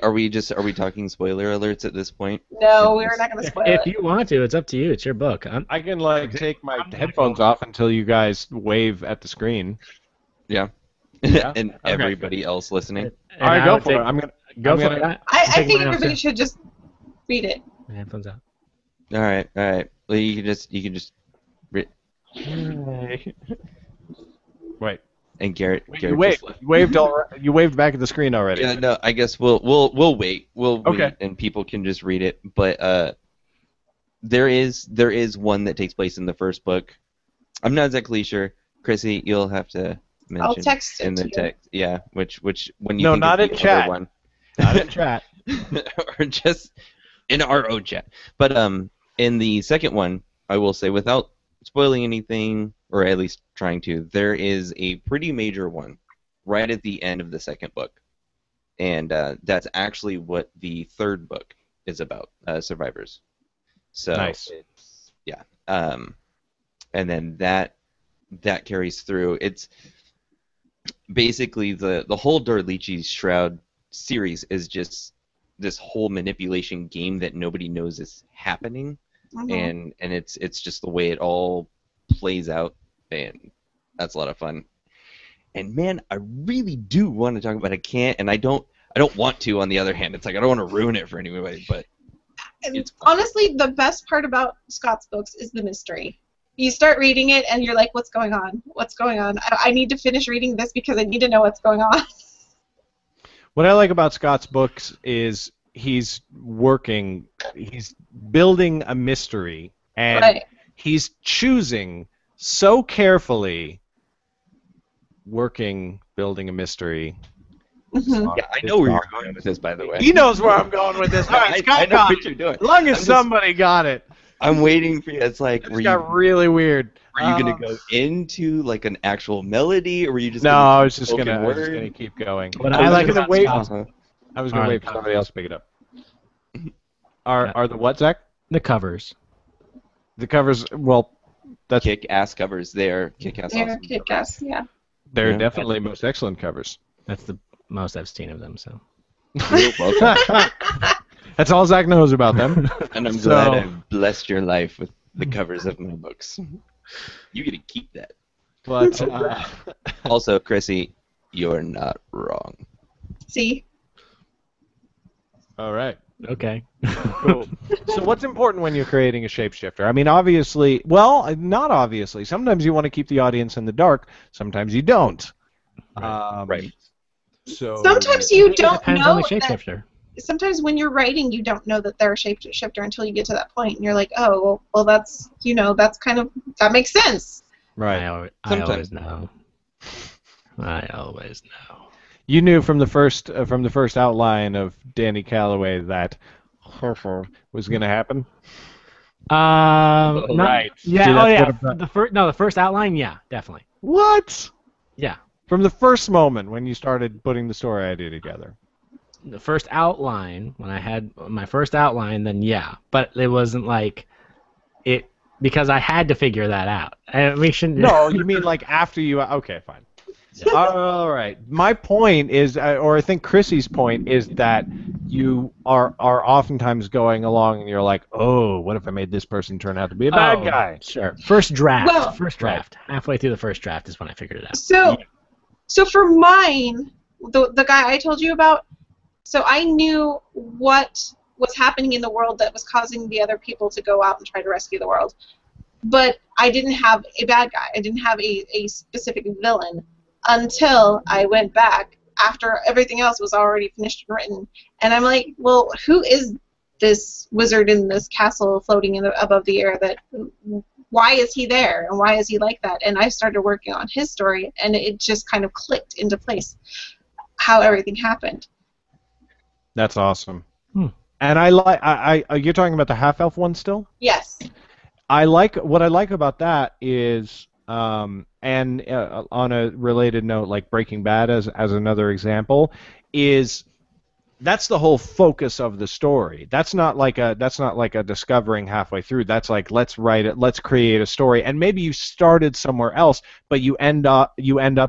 talking spoiler alerts at this point? No, we're not going to spoil If it. you want to, it's up to you. It's your book. I can like take my I'm gonna headphones go. off until you guys wave at the screen. Yeah. Yeah. And Okay. everybody else listening. And All right, I go would for take- it. I'm gonna. Go I'm for gonna- it. I Take think mine off, everybody too. should just read it. My headphones out. All right, all right. Well, you can just Wait. and Garrett You just waved. left. You waved back at the screen already. Yeah, no, I guess we'll wait. We'll Okay. wait, and people can just read it. But there is one that takes place in the first book. I'm not exactly sure. Chrissy, you'll have to mention I'll text it in the to you. text. Yeah, which when you No, think not of in the chat. other one, Not in chat. or just in our own chat. But in the second one, I will say without spoiling anything, or at least trying to, there is a pretty major one right at the end of the second book, and that's actually what the third book is about, Survivors. So Nice. it's, yeah, and then that carries through. It's basically the whole Dorlichi's Shroud series is just this whole manipulation game that nobody knows is happening, Mhm. and it's just the way it all plays out, and that's a lot of fun. And man, I really do want to talk about it. I can't, and I don't want to. On the other hand, it's like I don't want to ruin it for anybody, but And it's fun. honestly, the best part about Scott's books is the mystery. You start reading it and you're like, what's going on? What's going on? I need to finish reading this because I need to know what's going on. What I like about Scott's books is he's building a mystery, and Right. he's choosing so carefully, building a mystery. Mhm. Yeah, I know where you're going with this, by the way. He knows where I'm going with this. All right, I Scott know got what it. you're doing. As long I'm as just- somebody got it. I'm waiting for you. It's like, It were just got really weird. you gonna go into like an actual melody, or were you just No, gonna I keep was just spoken gonna word? keep going. What I I was like gonna about wait. Scott's- I was gonna Alright. wait for somebody else to pick it up. Are the what, Zach? The covers. The covers? Well, that's Kick-ass covers there. Kick-ass They're awesome kick-ass, yeah. they're Yeah. definitely most excellent covers. That's the most I've seen of them. So. You're welcome. That's all Zach knows about them. And I'm So- glad I've blessed your life with the covers of my books. You get to keep that. But Also, Chrissy, you're not wrong. See? all right. Okay. Cool. So what's important when you're creating a shapeshifter? I mean, obviously, well, not obviously. Sometimes you want to keep the audience in the dark. Sometimes you don't. Right. So Sometimes you It don't depends know on the that, shapeshifter. sometimes when you're writing, you don't know that they're a shapeshifter until you get to that point, and you're like, oh, well, that's, that's kind of, that makes sense. right. I Sometimes. always know. I always know. You knew from the first outline of Danny Calloway that was going to happen. Not, right. Yeah. See, Oh that's yeah. what The first outline. Yeah, definitely. What? Yeah. From the first moment when you started putting the story idea together. The first outline, when I had my first outline, then yeah. But it wasn't like it because I had to figure that out. And we shouldn't. No, you mean like after you? Okay, fine. All right. My point is, or I think Chrissy's point is that you are oftentimes going along and you're like, oh, what if I made this person turn out to be a bad guy? Sure. First draft. Well- first draft. Halfway through the first draft is when I figured it out. So for mine, the guy I told you about, so I knew what was happening in the world that was causing the other people to go out and try to rescue the world. But I didn't have a bad guy. I didn't have a specific villain until I went back after everything else was already finished and written. And I'm like, well, who is this wizard in this castle floating above the air? Why is he there? And why is he like that? And I started working on his story, and it just kind of clicked into place how everything happened. That's awesome. Hmm. And I like. You're talking about the half elf one still? Yes. What I like about that is, and on a related note, like Breaking Bad as another example, is that's the whole focus of the story. That's not like a discovering halfway through. That's like let's write it, let's create a story, and maybe you started somewhere else, but you end up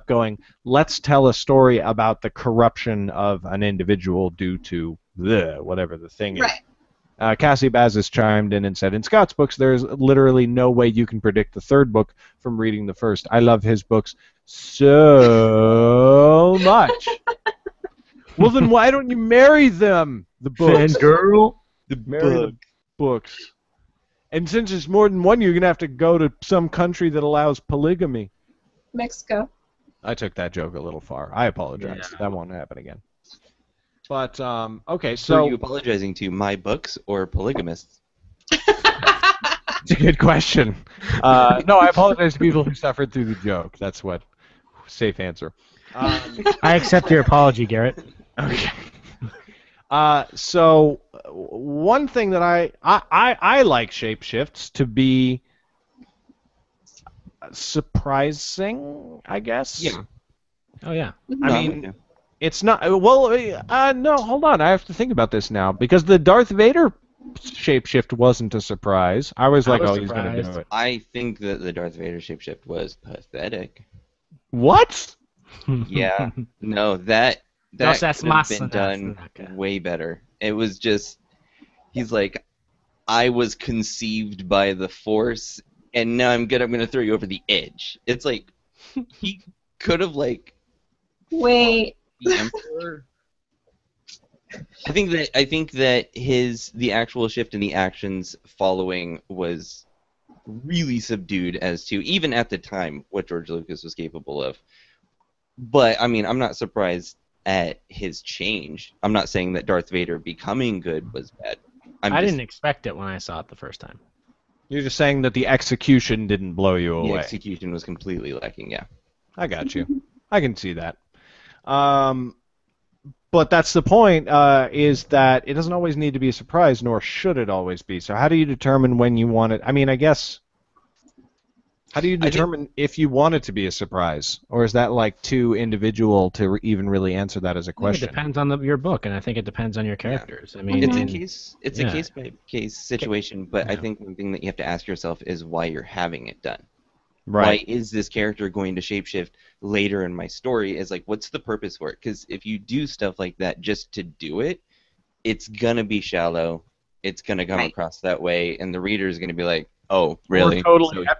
going, let's tell a story about the corruption of an individual due to whatever the thing is. Right. Cassie Baz has chimed in and said, in Scott's books, there's literally no way you can predict the third book from reading the first. I love his books so much. Well, then why don't you marry them? The books. Fangirl. Marry the books. And since it's more than one, you're going to have to go to some country that allows polygamy. Mexico. I took that joke a little far. I apologize. Yeah. That won't happen again. But, okay, So are so... you apologizing to my books or polygamists? It's a good question. No, I apologize to people who suffered through the joke. That's what... Safe answer. I accept your apology, Garrett. Okay. So one thing that I like Shapeshifts to be surprising, I guess. Yeah. Oh yeah. I mean, it's not. Well, no, hold on. I have to think about this now because the Darth Vader shapeshift wasn't a surprise. I was like, was oh, he's gonna do surprised. it. I think that the Darth Vader shapeshift was pathetic. What? Yeah. No, that Dos could es have más been than done that. way better. It was just, he's like, I was conceived by the Force, and now I'm gonna throw you over the edge. It's like he could have like Wait. the Emperor. I think that the actual shift in the actions following was really subdued as to, even at the time, what George Lucas was capable of. But I mean, I'm not surprised at his change. I'm not saying that Darth Vader becoming good was bad. I didn't expect it when I saw it the first time. You're just saying that the execution didn't blow you The away. execution was completely lacking. Yeah. I got you. I can see that. But that's the point, is that it doesn't always need to be a surprise, nor should it always be. So how do you determine when you want it? I mean, I guess, how do you determine if you want it to be a surprise? Or is that like too individual to even really answer that as a I think question? it depends on your book, and I think it depends on your characters. I mean, It's Mhm. a Yeah. case by case situation, but I Yeah. think one thing that you have to ask yourself is why you're having it done. Right. Why is this character going to shapeshift later in my story? Is like, what's the purpose for it? Because if you do stuff like that just to do it, it's gonna be shallow. It's gonna come Right. across that way, and the reader is gonna be like, "Oh, really?" Or totally So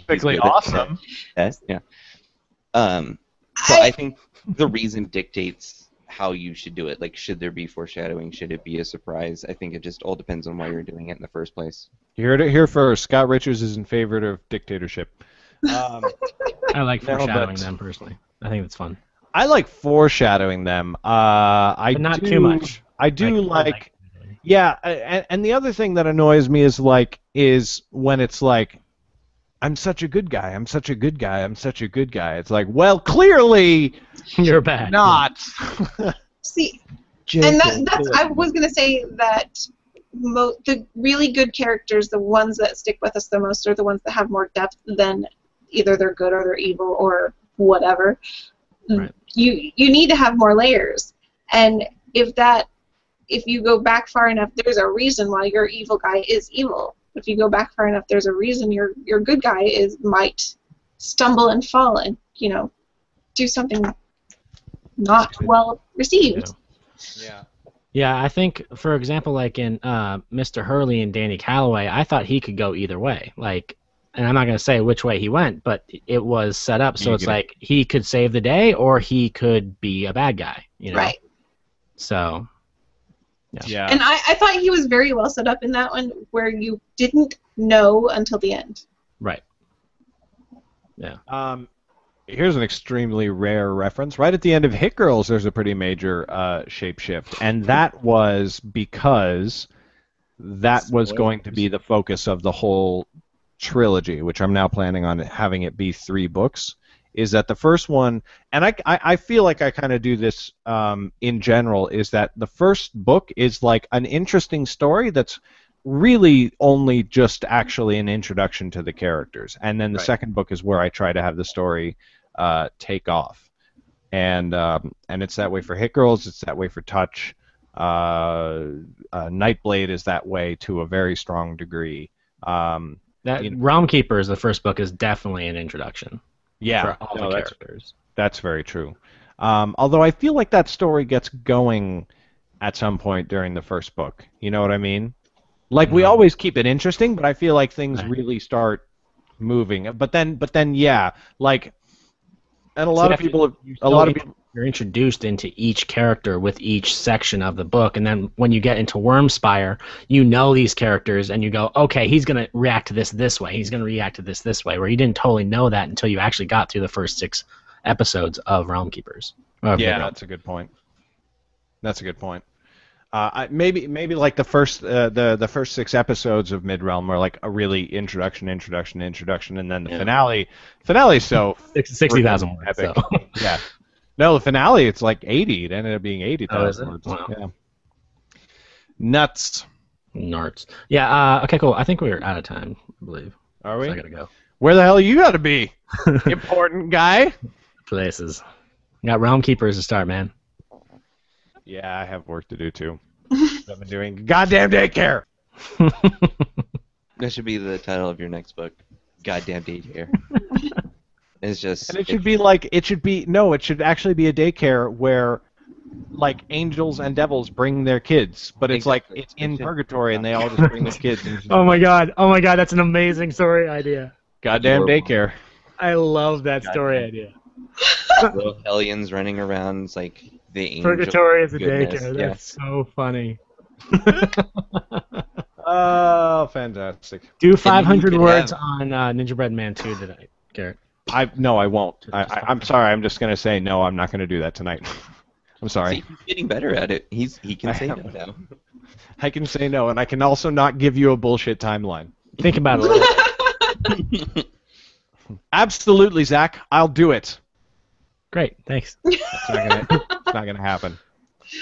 epically good at awesome. Yes, yeah. So I think the reason dictates how you should do it. Like, should there be foreshadowing? Should it be a surprise? I think it just all depends on why you're doing it in the first place. You heard it here first. Scott Richards is in favor of dictatorship. I like No, foreshadowing but- them personally. I think it's fun, I like foreshadowing them. I but not do, too much. I do like yeah, and the other thing that annoys me is when it's like, I'm such a good guy, I'm such a good guy, I'm such a good guy. It's like, well, clearly You're bad. not. See, and that's I was gonna say that the really good characters, the ones that stick with us the most, are the ones that have more depth than either they're good or they're evil or whatever. Right. You need to have more layers, and if you go back far enough, there's a reason why your evil guy is evil. If you go back far enough, there's a reason your good guy might stumble and fall and do something not well received. Yeah. Yeah, I think, for example, like in Mr. Hurley and Danny Calloway, I thought he could go either way. Like, and I'm not going to say which way he went, but it was set up so it's like he could save the day or he could be a bad guy. Right. So. Yeah. And I thought he was very well set up in that one, where you didn't know until the end. Right. Yeah. Here's an extremely rare reference. Right at the end of Hit Girls, there's a pretty major shapeshift, and that was because that was going to be the focus of the whole trilogy, which I'm now planning on having it be 3 books. Is that the first one, and I feel like I kind of do this in general, is that the first book is like an interesting story that's really only just actually an introduction to the characters, and then the second book is where I try to have the story take off. and it's that way for Hit Girls. It's that way for Touch. Nightblade is that way to a very strong degree. That you know, Realm Keepers, the first book, is definitely an introduction yeah, for all no, the that's characters. very true. Although I feel like that story gets going at some point during the first book. You know what I mean? Like we No. always keep it interesting, but I feel like things Right. really start moving. But then, yeah, like, and a See, lot I of feel people, you're a so lot of people, you're introduced into each character with each section of the book, and then when you get into Wormspire, you know these characters, and you go, okay, he's gonna react to this way, he's gonna react to this way, where you didn't totally know that until you actually got through the first 6 episodes of Realm Keepers. yeah, that's a good point. That's a good point. Maybe like the first 6 episodes of Midrealm were like a really introduction, and then the Yeah. finale's so 60,000 words. epic. So. Yeah. No, the finale it's like 80. It ended up being Oh, is 80,000 it? words. Wow. Yeah. Nuts. Narts. Yeah. Okay. Cool. I think we're out of time. I believe. Are So we? I gotta go. Where the hell you gotta be? Important guy. Places. Got Realm Keepers to start, man. Yeah, I have work to do too. I've been doing goddamn daycare. That should be the title of your next book. Goddamn daycare. It's just. And it should be like it should actually be a daycare where like angels and devils bring their kids, but it's Exactly. like it's in It should- purgatory and they all just bring their kids. And Oh my god. Oh my god. That's an amazing story idea. goddamn You're- daycare. I love that Goddamn. story idea. Little hellions running around. It's like the angel. Purgatory is a goodness, daycare. yeah. That's so funny. Oh, fantastic. Do 500 could words have- on Ninja Bread Man 2 tonight, Garrett. No, I won't. Just I'm sorry. I'm just gonna say no. I'm not gonna do that tonight. I'm sorry. See, he's getting better at it. He can I say no am. now. I can say no, and I can also not give you a bullshit timeline. Think about it a little. Absolutely, Zach. I'll do it. Great. Thanks. It's not gonna happen.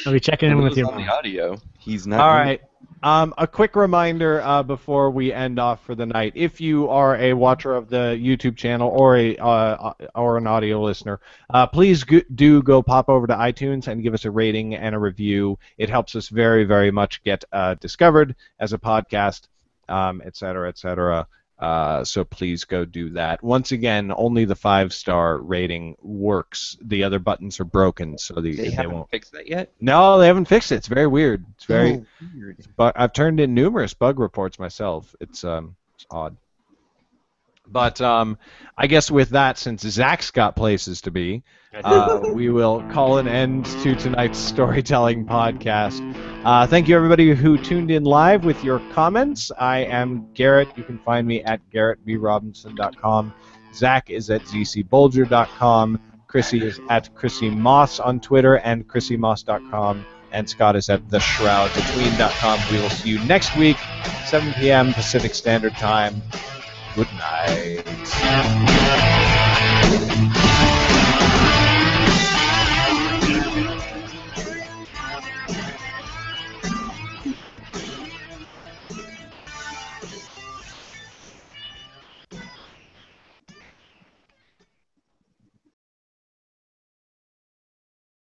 I'll be checking in with you. on the audio. He's not. All right. A quick reminder before we end off for the night: if you are a watcher of the YouTube channel or an audio listener, please do go pop over to iTunes and give us a rating and a review. It helps us very, very much get discovered as a podcast, et cetera, et cetera. So please go do that. Once again, only the 5-star rating works. The other buttons are broken, so They they haven't won't. fixed that yet. No, they haven't fixed it. It's very weird. It's very. weird. But I've turned in numerous bug reports myself. It's odd. But I guess with that, since Zach's got places to be, we will call an end to tonight's storytelling podcast. Thank you, everybody who tuned in live with your comments. I am Garrett. You can find me at garrettbrobinson.com. Zach is at zcbolger.com. Chrissy is at Chrissy Moss on Twitter and chrissymoss.com. And Scott is at theshroudbetween.com. We will see you next week, 7 p.m. Pacific Standard Time. Good night.